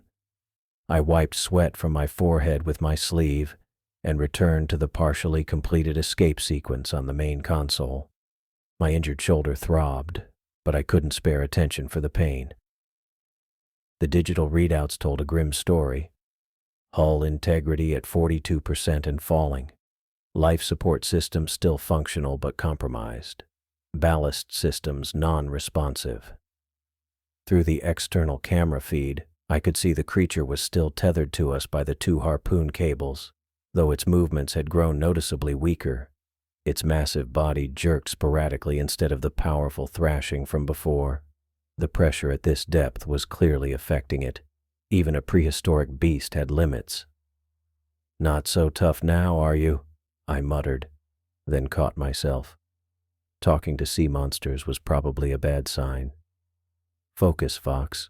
I wiped sweat from my forehead with my sleeve and returned to the partially completed escape sequence on the main console. My injured shoulder throbbed, but I couldn't spare attention for the pain. The digital readouts told a grim story. Hull integrity at 42% and falling. Life support systems still functional but compromised. Ballast systems non-responsive. Through the external camera feed, I could see the creature was still tethered to us by the 2 harpoon cables, though its movements had grown noticeably weaker. Its massive body jerked sporadically instead of the powerful thrashing from before. The pressure at this depth was clearly affecting it. Even a prehistoric beast had limits. "Not so tough now, are you?" I muttered, then caught myself. Talking to sea monsters was probably a bad sign. "Focus, Fox."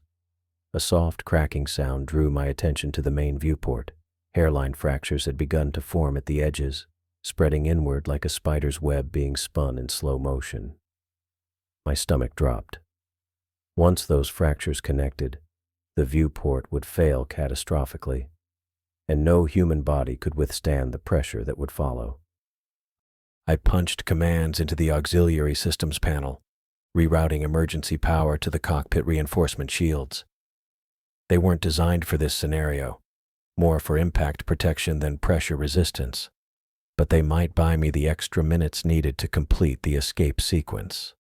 A soft cracking sound drew my attention to the main viewport. Hairline fractures had begun to form at the edges, spreading inward like a spider's web being spun in slow motion. My stomach dropped. Once those fractures connected, the viewport would fail catastrophically, and no human body could withstand the pressure that would follow. I punched commands into the auxiliary systems panel, rerouting emergency power to the cockpit reinforcement shields. They weren't designed for this scenario, more for impact protection than pressure resistance, but they might buy me the extra minutes needed to complete the escape sequence.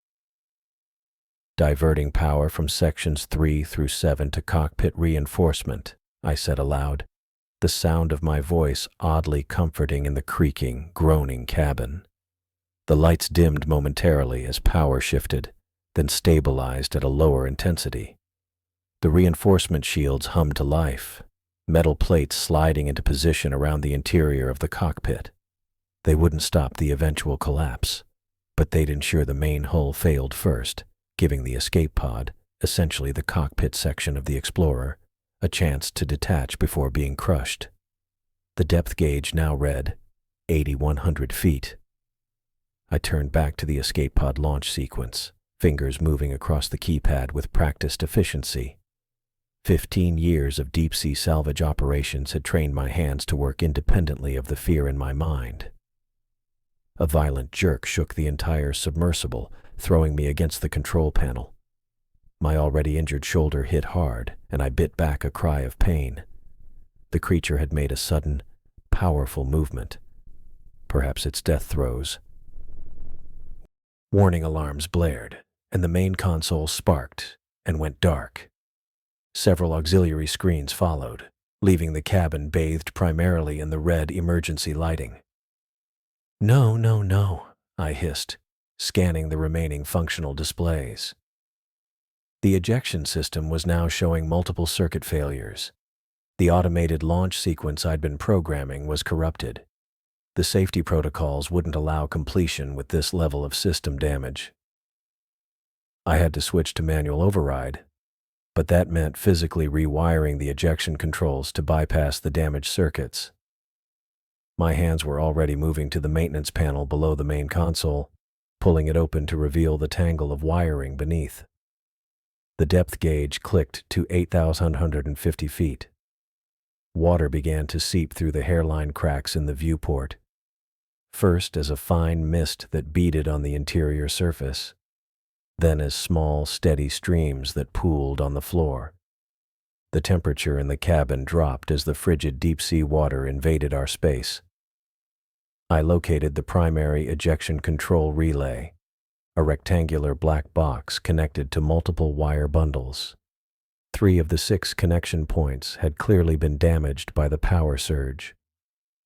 "Diverting power from sections 3 through 7 to cockpit reinforcement," I said aloud, the sound of my voice oddly comforting in the creaking, groaning cabin. The lights dimmed momentarily as power shifted, then stabilized at a lower intensity. The reinforcement shields hummed to life, metal plates sliding into position around the interior of the cockpit. They wouldn't stop the eventual collapse, but they'd ensure the main hull failed first, giving the escape pod, essentially the cockpit section of the Explorer, a chance to detach before being crushed. The depth gauge now read 8,100 feet. I turned back to the escape pod launch sequence, fingers moving across the keypad with practiced efficiency. 15 years of deep-sea salvage operations had trained my hands to work independently of the fear in my mind. A violent jerk shook the entire submersible, throwing me against the control panel. My already injured shoulder hit hard, and I bit back a cry of pain. The creature had made a sudden, powerful movement. Perhaps its death throes. Warning alarms blared, and the main console sparked and went dark. Several auxiliary screens followed, leaving the cabin bathed primarily in the red emergency lighting. "No, no, no," I hissed, scanning the remaining functional displays. The ejection system was now showing multiple circuit failures. The automated launch sequence I'd been programming was corrupted. The safety protocols wouldn't allow completion with this level of system damage. I had to switch to manual override, but that meant physically rewiring the ejection controls to bypass the damaged circuits. My hands were already moving to the maintenance panel below the main console, pulling it open to reveal the tangle of wiring beneath. The depth gauge clicked to 8,150 feet. Water began to seep through the hairline cracks in the viewport, first as a fine mist that beaded on the interior surface, then as small, steady streams that pooled on the floor. The temperature in the cabin dropped as the frigid deep-sea water invaded our space. I located the primary ejection control relay, a rectangular black box connected to multiple wire bundles. 3 of the 6 connection points had clearly been damaged by the power surge.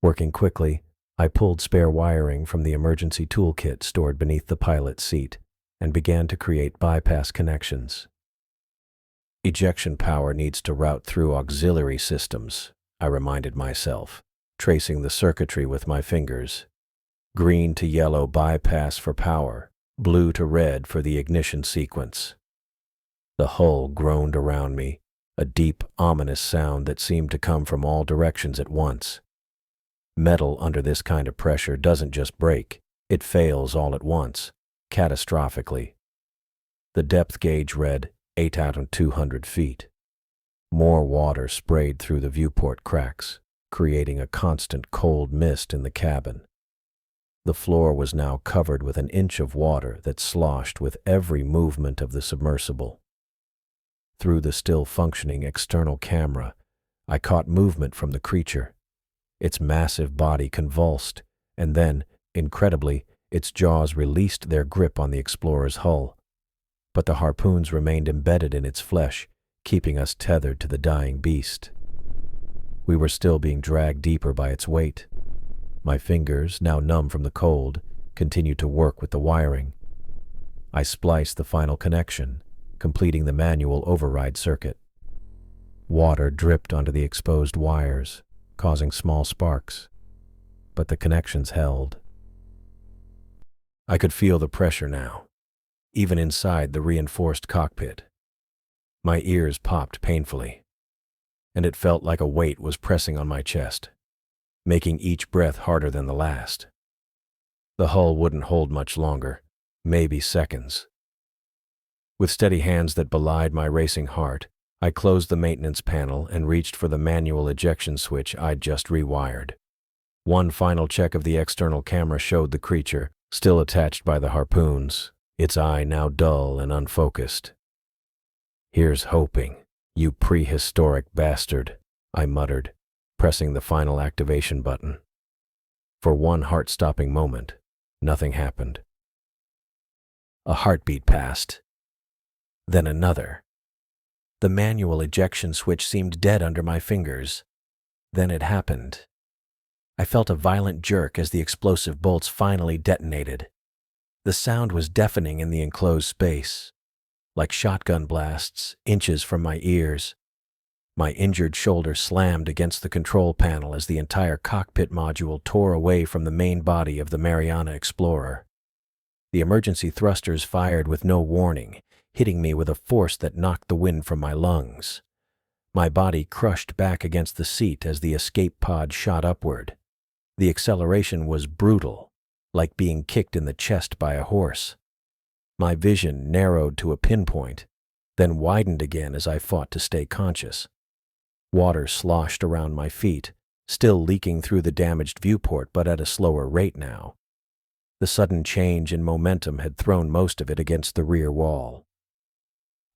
Working quickly, I pulled spare wiring from the emergency toolkit stored beneath the pilot's seat and began to create bypass connections. Ejection power needs to route through auxiliary systems, I reminded myself, tracing the circuitry with my fingers. Green to yellow bypass for power, blue to red for the ignition sequence. The hull groaned around me, a deep, ominous sound that seemed to come from all directions at once. Metal under this kind of pressure doesn't just break, it fails all at once, catastrophically. The depth gauge read 8 out of 200 feet. More water sprayed through the viewport cracks, creating a constant cold mist in the cabin. The floor was now covered with an inch of water that sloshed with every movement of the submersible. Through the still functioning external camera, I caught movement from the creature. Its massive body convulsed, and then, incredibly, its jaws released their grip on the explorer's hull. But the harpoons remained embedded in its flesh, keeping us tethered to the dying beast. We were still being dragged deeper by its weight. My fingers, now numb from the cold, continued to work with the wiring. I spliced the final connection, completing the manual override circuit. Water dripped onto the exposed wires, causing small sparks, but the connections held. I could feel the pressure now, even inside the reinforced cockpit. My ears popped painfully, and it felt like a weight was pressing on my chest, making each breath harder than the last. The hull wouldn't hold much longer, maybe seconds. With steady hands that belied my racing heart, I closed the maintenance panel and reached for the manual ejection switch I'd just rewired. One final check of the external camera showed the creature, still attached by the harpoons, its eye now dull and unfocused. "Here's hoping, you prehistoric bastard," I muttered, pressing the final activation button. For one heart-stopping moment, nothing happened. A heartbeat passed. Then another. The manual ejection switch seemed dead under my fingers. Then it happened. I felt a violent jerk as the explosive bolts finally detonated. The sound was deafening in the enclosed space, like shotgun blasts, inches from my ears. My injured shoulder slammed against the control panel as the entire cockpit module tore away from the main body of the Mariana Explorer. The emergency thrusters fired with no warning, hitting me with a force that knocked the wind from my lungs. My body crushed back against the seat as the escape pod shot upward. The acceleration was brutal, like being kicked in the chest by a horse. My vision narrowed to a pinpoint, then widened again as I fought to stay conscious. Water sloshed around my feet, still leaking through the damaged viewport but at a slower rate now. The sudden change in momentum had thrown most of it against the rear wall.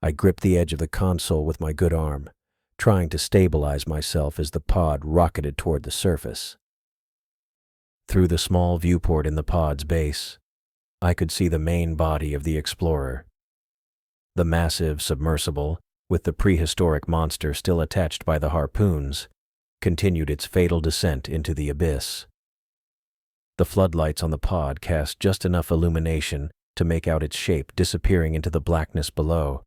I gripped the edge of the console with my good arm, trying to stabilize myself as the pod rocketed toward the surface. Through the small viewport in the pod's base, I could see the main body of the Explorer. The massive submersible, with the prehistoric monster still attached by the harpoons, continued its fatal descent into the abyss. The floodlights on the pod cast just enough illumination to make out its shape disappearing into the blackness below.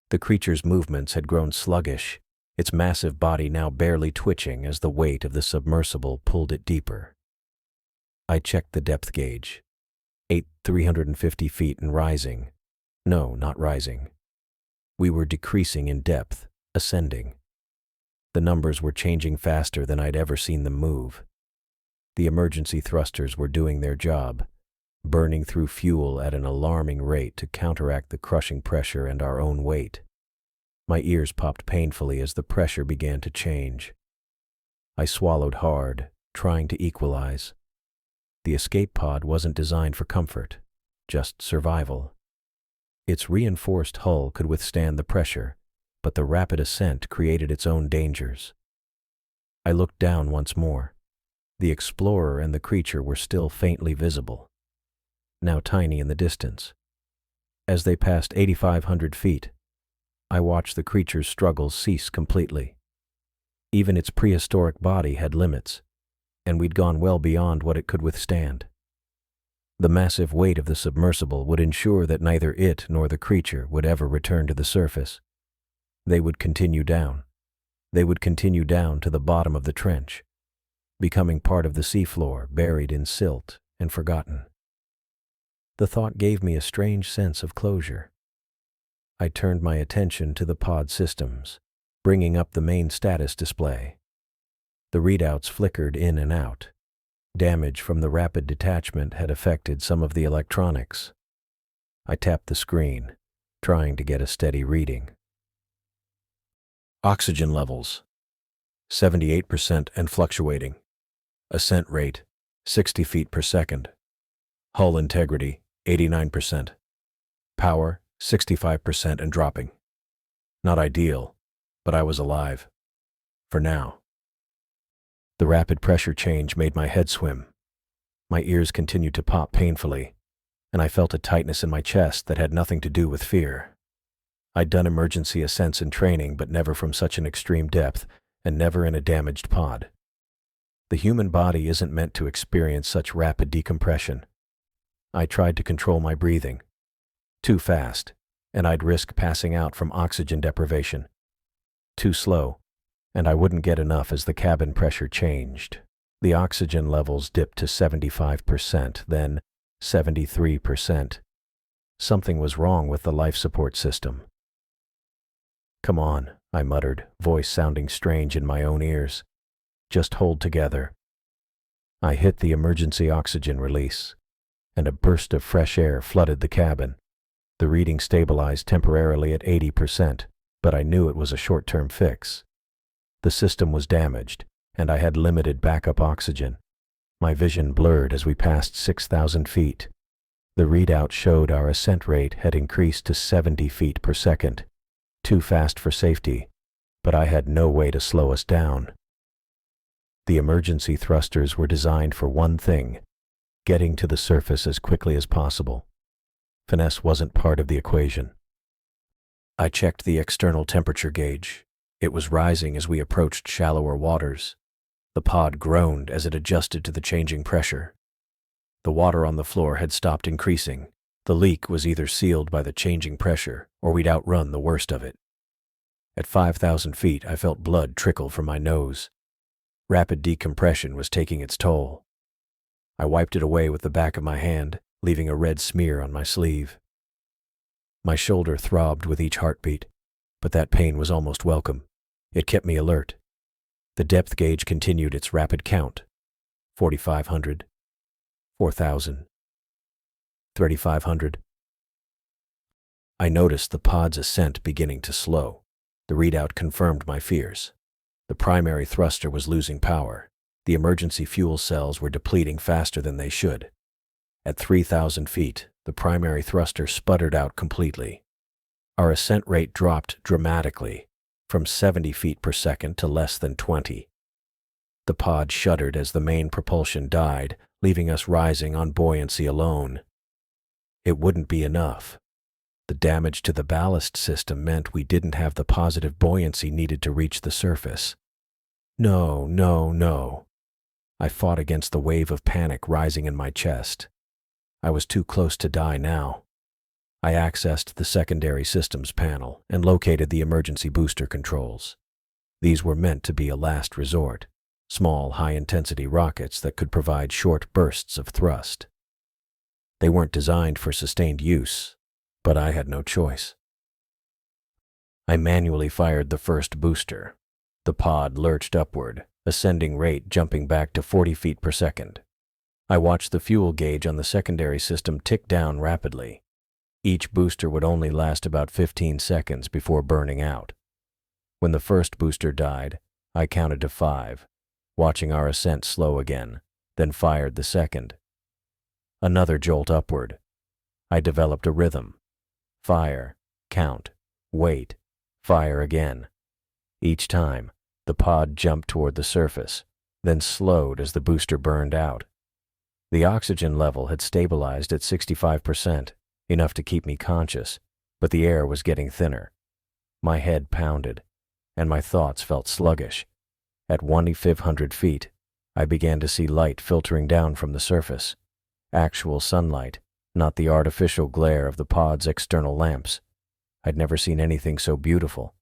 The creature's movements had grown sluggish, its massive body now barely twitching as the weight of the submersible pulled it deeper. I checked the depth gauge. 350 feet and rising. No, not rising. We were decreasing in depth, ascending. The numbers were changing faster than I'd ever seen them move. The emergency thrusters were doing their job, burning through fuel at an alarming rate to counteract the crushing pressure and our own weight. My ears popped painfully as the pressure began to change. I swallowed hard, trying to equalize. The escape pod wasn't designed for comfort, just survival. Its reinforced hull could withstand the pressure, but the rapid ascent created its own dangers. I looked down once more. The Explorer and the creature were still faintly visible, now tiny in the distance. As they passed 8,500 feet, I watched the creature's struggles cease completely. Even its prehistoric body had limits, and we'd gone well beyond what it could withstand. The massive weight of the submersible would ensure that neither it nor the creature would ever return to the surface. They would continue down. They would continue down to the bottom of the trench, becoming part of the seafloor, buried in silt and forgotten. The thought gave me a strange sense of closure. I turned my attention to the pod systems, bringing up the main status display. The readouts flickered in and out. Damage from the rapid detachment had affected some of the electronics. I tapped the screen, trying to get a steady reading. Oxygen levels: 78% and fluctuating. Ascent rate: 60 feet per second. Hull integrity: 89%. Power: 65% and dropping. Not ideal, but I was alive. For now. The rapid pressure change made my head swim. My ears continued to pop painfully, and I felt a tightness in my chest that had nothing to do with fear. I'd done emergency ascents in training, but never from such an extreme depth, and never in a damaged pod. The human body isn't meant to experience such rapid decompression. I tried to control my breathing. Too fast, and I'd risk passing out from oxygen deprivation. Too slow, and I wouldn't get enough as the cabin pressure changed. The oxygen levels dipped to 75%, then 73%. Something was wrong with the life support system. "Come on," I muttered, voice sounding strange in my own ears. "Just hold together." I hit the emergency oxygen release, and a burst of fresh air flooded the cabin. The reading stabilized temporarily at 80%, but I knew it was a short-term fix. The system was damaged, and I had limited backup oxygen. My vision blurred as we passed 6,000 feet. The readout showed our ascent rate had increased to 70 feet per second. Too fast for safety, but I had no way to slow us down. The emergency thrusters were designed for one thing: getting to the surface as quickly as possible. Finesse wasn't part of the equation. I checked the external temperature gauge. It was rising as we approached shallower waters. The pod groaned as it adjusted to the changing pressure. The water on the floor had stopped increasing. The leak was either sealed by the changing pressure, or we'd outrun the worst of it. At 5,000 feet, I felt blood trickle from my nose. Rapid decompression was taking its toll. I wiped it away with the back of my hand, leaving a red smear on my sleeve. My shoulder throbbed with each heartbeat, but that pain was almost welcome. It kept me alert. The depth gauge continued its rapid count. 4,500, 4,000, 3,500. I noticed the pod's ascent beginning to slow. The readout confirmed my fears. The primary thruster was losing power. The emergency fuel cells were depleting faster than they should. At 3,000 feet, the primary thruster sputtered out completely. Our ascent rate dropped dramatically, from 70 feet per second to less than 20. The pod shuddered as the main propulsion died, leaving us rising on buoyancy alone. It wouldn't be enough. The damage to the ballast system meant we didn't have the positive buoyancy needed to reach the surface. No, no, no. I fought against the wave of panic rising in my chest. I was too close to die now. I accessed the secondary systems panel and located the emergency booster controls. These were meant to be a last resort, small, high-intensity rockets that could provide short bursts of thrust. They weren't designed for sustained use, but I had no choice. I manually fired the first booster. The pod lurched upward, ascending rate jumping back to 40 feet per second. I watched the fuel gauge on the secondary system tick down rapidly. Each booster would only last about 15 seconds before burning out. When the first booster died, I counted to 5, watching our ascent slow again, then fired the second. Another jolt upward. I developed a rhythm. Fire, count, wait, fire again. Each time, the pod jumped toward the surface, then slowed as the booster burned out. The oxygen level had stabilized at 65%. Enough to keep me conscious, but the air was getting thinner. My head pounded, and my thoughts felt sluggish. At 2,500 feet, I began to see light filtering down from the surface. Actual sunlight, not the artificial glare of the pod's external lamps. I'd never seen anything so beautiful.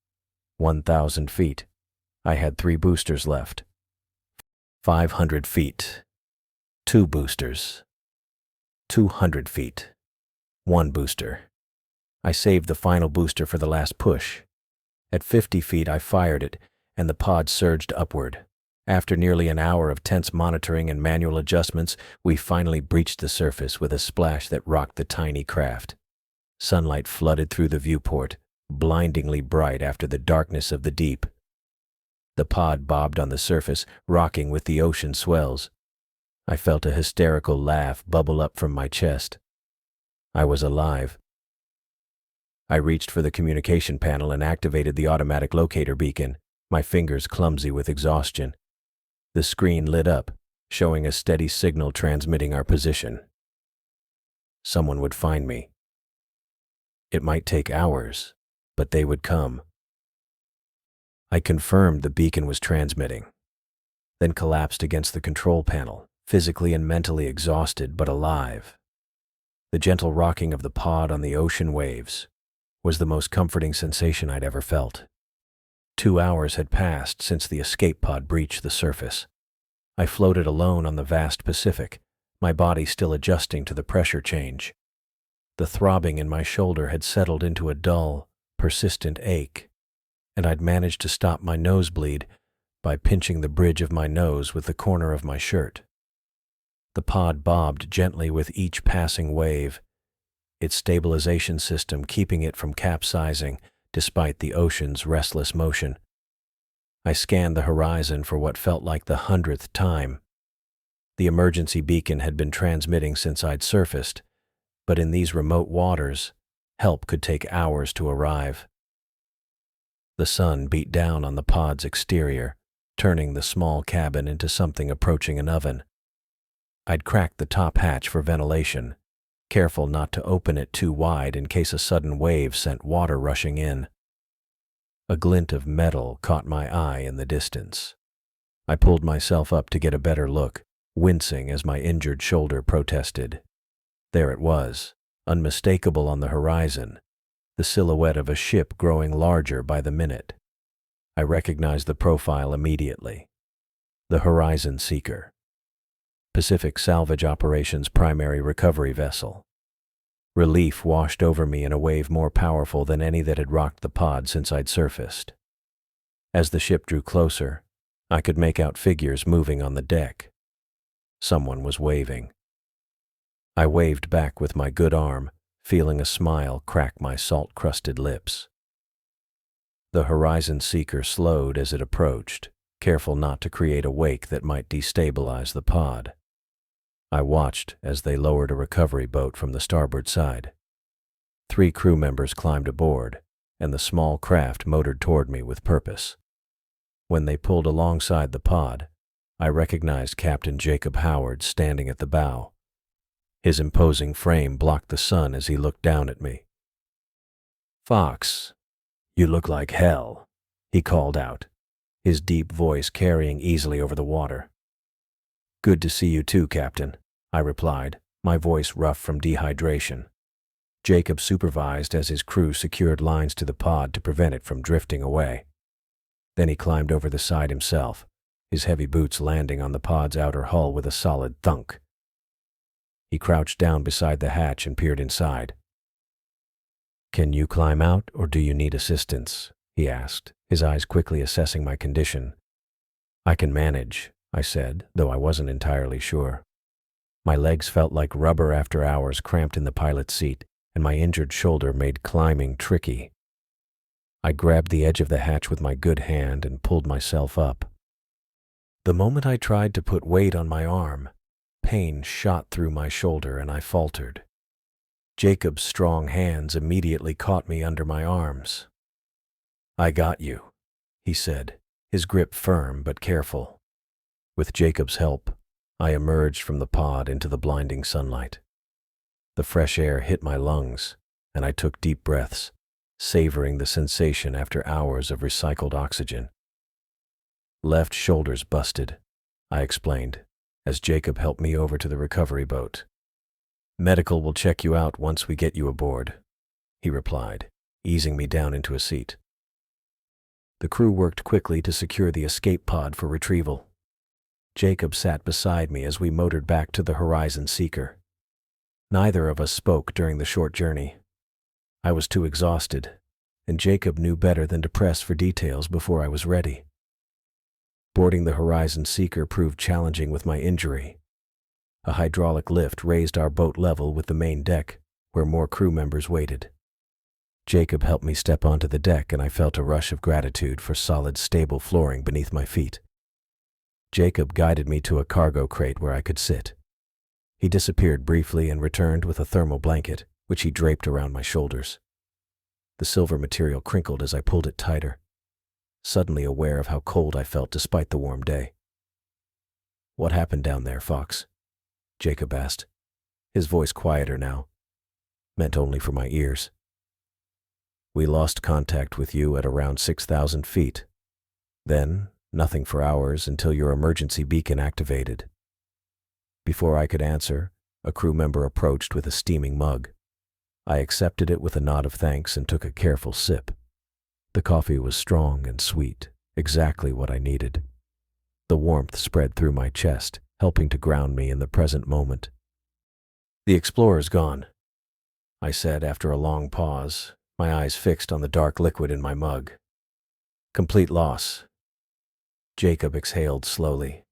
1,000 feet. I had 3 boosters left. 500 feet. 2 boosters. 200 feet. 1 booster. I saved the final booster for the last push. At 50 feet, I fired it, and the pod surged upward. After nearly an hour of tense monitoring and manual adjustments, we finally breached the surface with a splash that rocked the tiny craft. Sunlight flooded through the viewport, blindingly bright after the darkness of the deep. The pod bobbed on the surface, rocking with the ocean swells. I felt a hysterical laugh bubble up from my chest. I was alive. I reached for the communication panel and activated the automatic locator beacon, my fingers clumsy with exhaustion. The screen lit up, showing a steady signal transmitting our position. Someone would find me. It might take hours, but they would come. I confirmed the beacon was transmitting, then collapsed against the control panel, physically and mentally exhausted but alive. The gentle rocking of the pod on the ocean waves was the most comforting sensation I'd ever felt. 2 hours had passed since the escape pod breached the surface. I floated alone on the vast Pacific, my body still adjusting to the pressure change. The throbbing in my shoulder had settled into a dull, persistent ache, and I'd managed to stop my nosebleed by pinching the bridge of my nose with the corner of my shirt. The pod bobbed gently with each passing wave, its stabilization system keeping it from capsizing despite the ocean's restless motion. I scanned the horizon for what felt like the 100th time. The emergency beacon had been transmitting since I'd surfaced, but in these remote waters, help could take hours to arrive. The sun beat down on the pod's exterior, turning the small cabin into something approaching an oven. I'd cracked the top hatch for ventilation, careful not to open it too wide in case a sudden wave sent water rushing in. A glint of metal caught my eye in the distance. I pulled myself up to get a better look, wincing as my injured shoulder protested. There it was, unmistakable on the horizon, the silhouette of a ship growing larger by the minute. I recognized the profile immediately. The Horizon Seeker. Pacific Salvage Operations' primary recovery vessel. Relief washed over me in a wave more powerful than any that had rocked the pod since I'd surfaced. As the ship drew closer, I could make out figures moving on the deck. Someone was waving. I waved back with my good arm, feeling a smile crack my salt-crusted lips. The Horizon Seeker slowed as it approached, careful not to create a wake that might destabilize the pod. I watched as they lowered a recovery boat from the starboard side. 3 crew members climbed aboard, and the small craft motored toward me with purpose. When they pulled alongside the pod, I recognized Captain Jacob Howard standing at the bow. His imposing frame blocked the sun as he looked down at me. "Fox, you look like hell," he called out, his deep voice carrying easily over the water. "Good to see you too, Captain," I replied, my voice rough from dehydration. Jacob supervised as his crew secured lines to the pod to prevent it from drifting away. Then he climbed over the side himself, his heavy boots landing on the pod's outer hull with a solid thunk. He crouched down beside the hatch and peered inside. "Can you climb out, or do you need assistance?" he asked, his eyes quickly assessing my condition. "I can manage," I said, though I wasn't entirely sure. My legs felt like rubber after hours cramped in the pilot's seat, and my injured shoulder made climbing tricky. I grabbed the edge of the hatch with my good hand and pulled myself up. The moment I tried to put weight on my arm, pain shot through my shoulder and I faltered. Jacob's strong hands immediately caught me under my arms. "I got you," he said, his grip firm but careful. With Jacob's help, I emerged from the pod into the blinding sunlight. The fresh air hit my lungs, and I took deep breaths, savoring the sensation after hours of recycled oxygen. Left shoulder's busted, I explained, as Jacob helped me over to the recovery boat. Medical will check you out once we get you aboard, he replied, easing me down into a seat. The crew worked quickly to secure the escape pod for retrieval. Jacob sat beside me as we motored back to the Horizon Seeker. Neither of us spoke during the short journey. I was too exhausted, and Jacob knew better than to press for details before I was ready. Boarding the Horizon Seeker proved challenging with my injury. A hydraulic lift raised our boat level with the main deck, where more crew members waited. Jacob helped me step onto the deck, and I felt a rush of gratitude for solid, stable flooring beneath my feet. Jacob guided me to a cargo crate where I could sit. He disappeared briefly and returned with a thermal blanket, which he draped around my shoulders. The silver material crinkled as I pulled it tighter, suddenly aware of how cold I felt despite the warm day. "What happened down there, Fox?" Jacob asked, his voice quieter now, meant only for my ears. "We lost contact with you at around 6,000 feet. Then, nothing for hours until your emergency beacon activated." Before I could answer, a crew member approached with a steaming mug. I accepted it with a nod of thanks and took a careful sip. The coffee was strong and sweet, exactly what I needed. The warmth spread through my chest, helping to ground me in the present moment. "The Explorer's gone," I said after a long pause, my eyes fixed on the dark liquid in my mug. "Complete loss." Jacob exhaled slowly.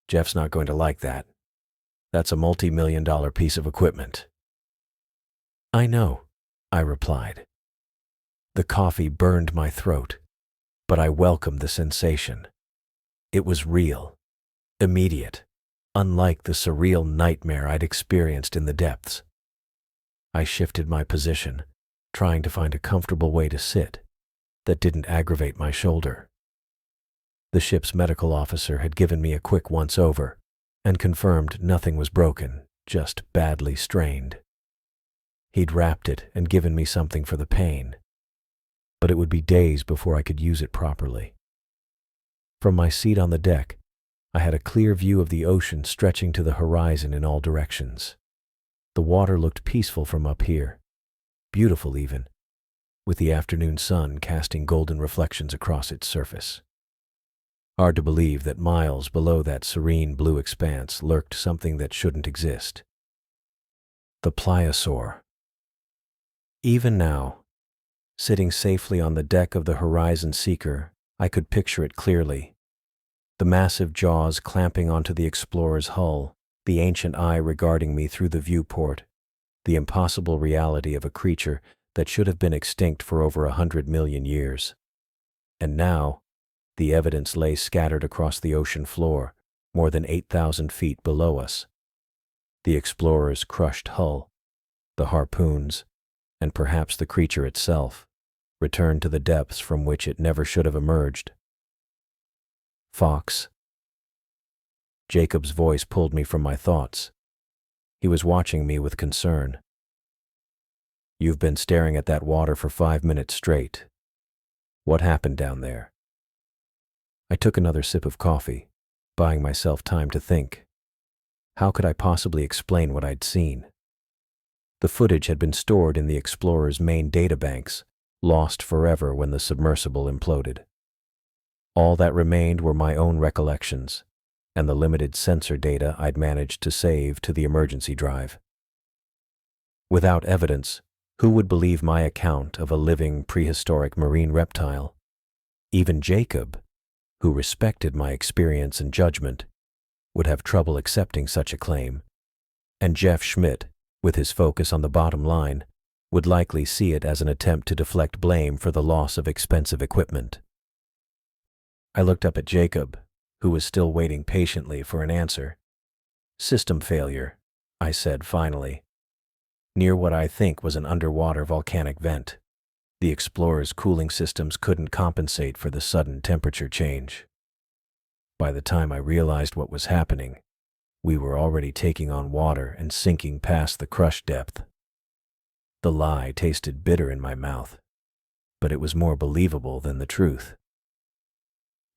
"Jeff's not going to like that. That's a multi-million-dollar piece of equipment." "I know," I replied. The coffee burned my throat, but I welcomed the sensation. It was real, immediate, unlike the surreal nightmare I'd experienced in the depths. I shifted my position, trying to find a comfortable way to sit that didn't aggravate my shoulder. The ship's medical officer had given me a quick once-over and confirmed nothing was broken, just badly strained. He'd wrapped it and given me something for the pain, but it would be days before I could use it properly. From my seat on the deck, I had a clear view of the ocean stretching to the horizon in all directions. The water looked peaceful from up here, beautiful even, with the afternoon sun casting golden reflections across its surface. Hard to believe that miles below that serene blue expanse lurked something that shouldn't exist. The pliosaur. Even now, sitting safely on the deck of the Horizon Seeker, I could picture it clearly. The massive jaws clamping onto the Explorer's hull, the ancient eye regarding me through the viewport, the impossible reality of a creature that should have been extinct for over 100 million years. And now, the evidence lay scattered across the ocean floor, more than 8,000 feet below us. The Explorer's crushed hull, the harpoons, and perhaps the creature itself, returned to the depths from which it never should have emerged. "Fox." Jacob's voice pulled me from my thoughts. He was watching me with concern. "You've been staring at that water for 5 minutes straight. What happened down there?" I took another sip of coffee, buying myself time to think. How could I possibly explain what I'd seen? The footage had been stored in the Explorer's main databanks, lost forever when the submersible imploded. All that remained were my own recollections and the limited sensor data I'd managed to save to the emergency drive. Without evidence, who would believe my account of a living prehistoric marine reptile? Even Jacob, who respected my experience and judgment, would have trouble accepting such a claim, and Jeff Schmidt, with his focus on the bottom line, would likely see it as an attempt to deflect blame for the loss of expensive equipment. I looked up at Jacob, who was still waiting patiently for an answer. "System failure," I said finally, near what I think was an underwater volcanic vent. The Explorer's cooling systems couldn't compensate for the sudden temperature change. By the time I realized what was happening, we were already taking on water and sinking past the crush depth. The lie tasted bitter in my mouth, but it was more believable than the truth.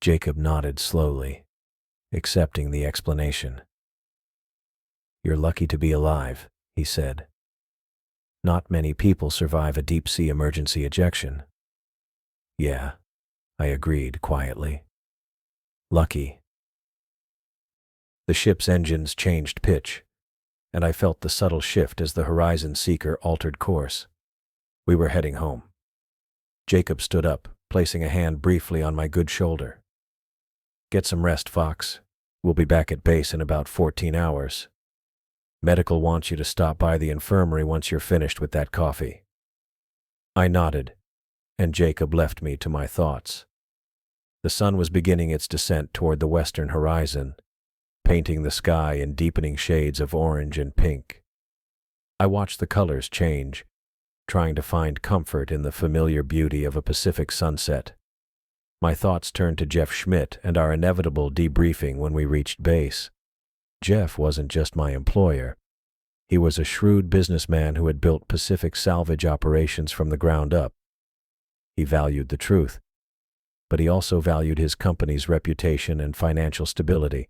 Jacob nodded slowly, accepting the explanation. "You're lucky to be alive," he said. "Not many people survive a deep-sea emergency ejection." "Yeah," I agreed quietly. "Lucky." The ship's engines changed pitch, and I felt the subtle shift as the Horizon Seeker altered course. We were heading home. Jacob stood up, placing a hand briefly on my good shoulder. "Get some rest, Fox. We'll be back at base in about 14 hours. Medical wants you to stop by the infirmary once you're finished with that coffee." I nodded, and Jacob left me to my thoughts. The sun was beginning its descent toward the western horizon, painting the sky in deepening shades of orange and pink. I watched the colors change, trying to find comfort in the familiar beauty of a Pacific sunset. My thoughts turned to Jeff Schmidt and our inevitable debriefing when we reached base. Jeff wasn't just my employer. He was a shrewd businessman who had built Pacific Salvage operations from the ground up. He valued the truth, but he also valued his company's reputation and financial stability.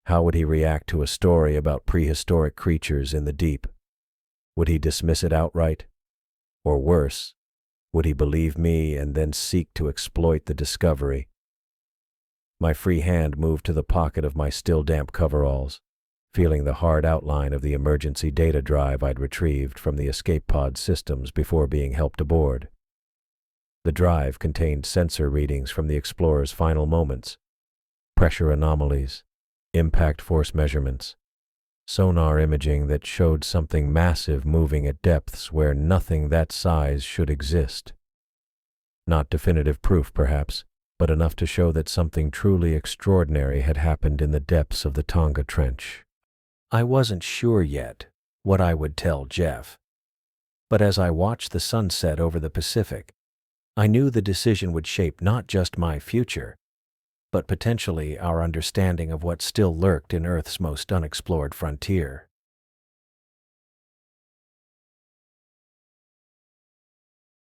How would he react to a story about prehistoric creatures in the deep? Would he dismiss it outright? Or worse, would he believe me and then seek to exploit the discovery? My free hand moved to the pocket of my still damp coveralls, feeling the hard outline of the emergency data drive I'd retrieved from the escape pod systems before being helped aboard. The drive contained sensor readings from the explorer's final moments, pressure anomalies, impact force measurements, sonar imaging that showed something massive moving at depths where nothing that size should exist. Not definitive proof, perhaps, but enough to show that something truly extraordinary had happened in the depths of the Tonga Trench. I wasn't sure yet what I would tell Jeff, but as I watched the sunset over the Pacific, I knew the decision would shape not just my future, but potentially our understanding of what still lurked in Earth's most unexplored frontier.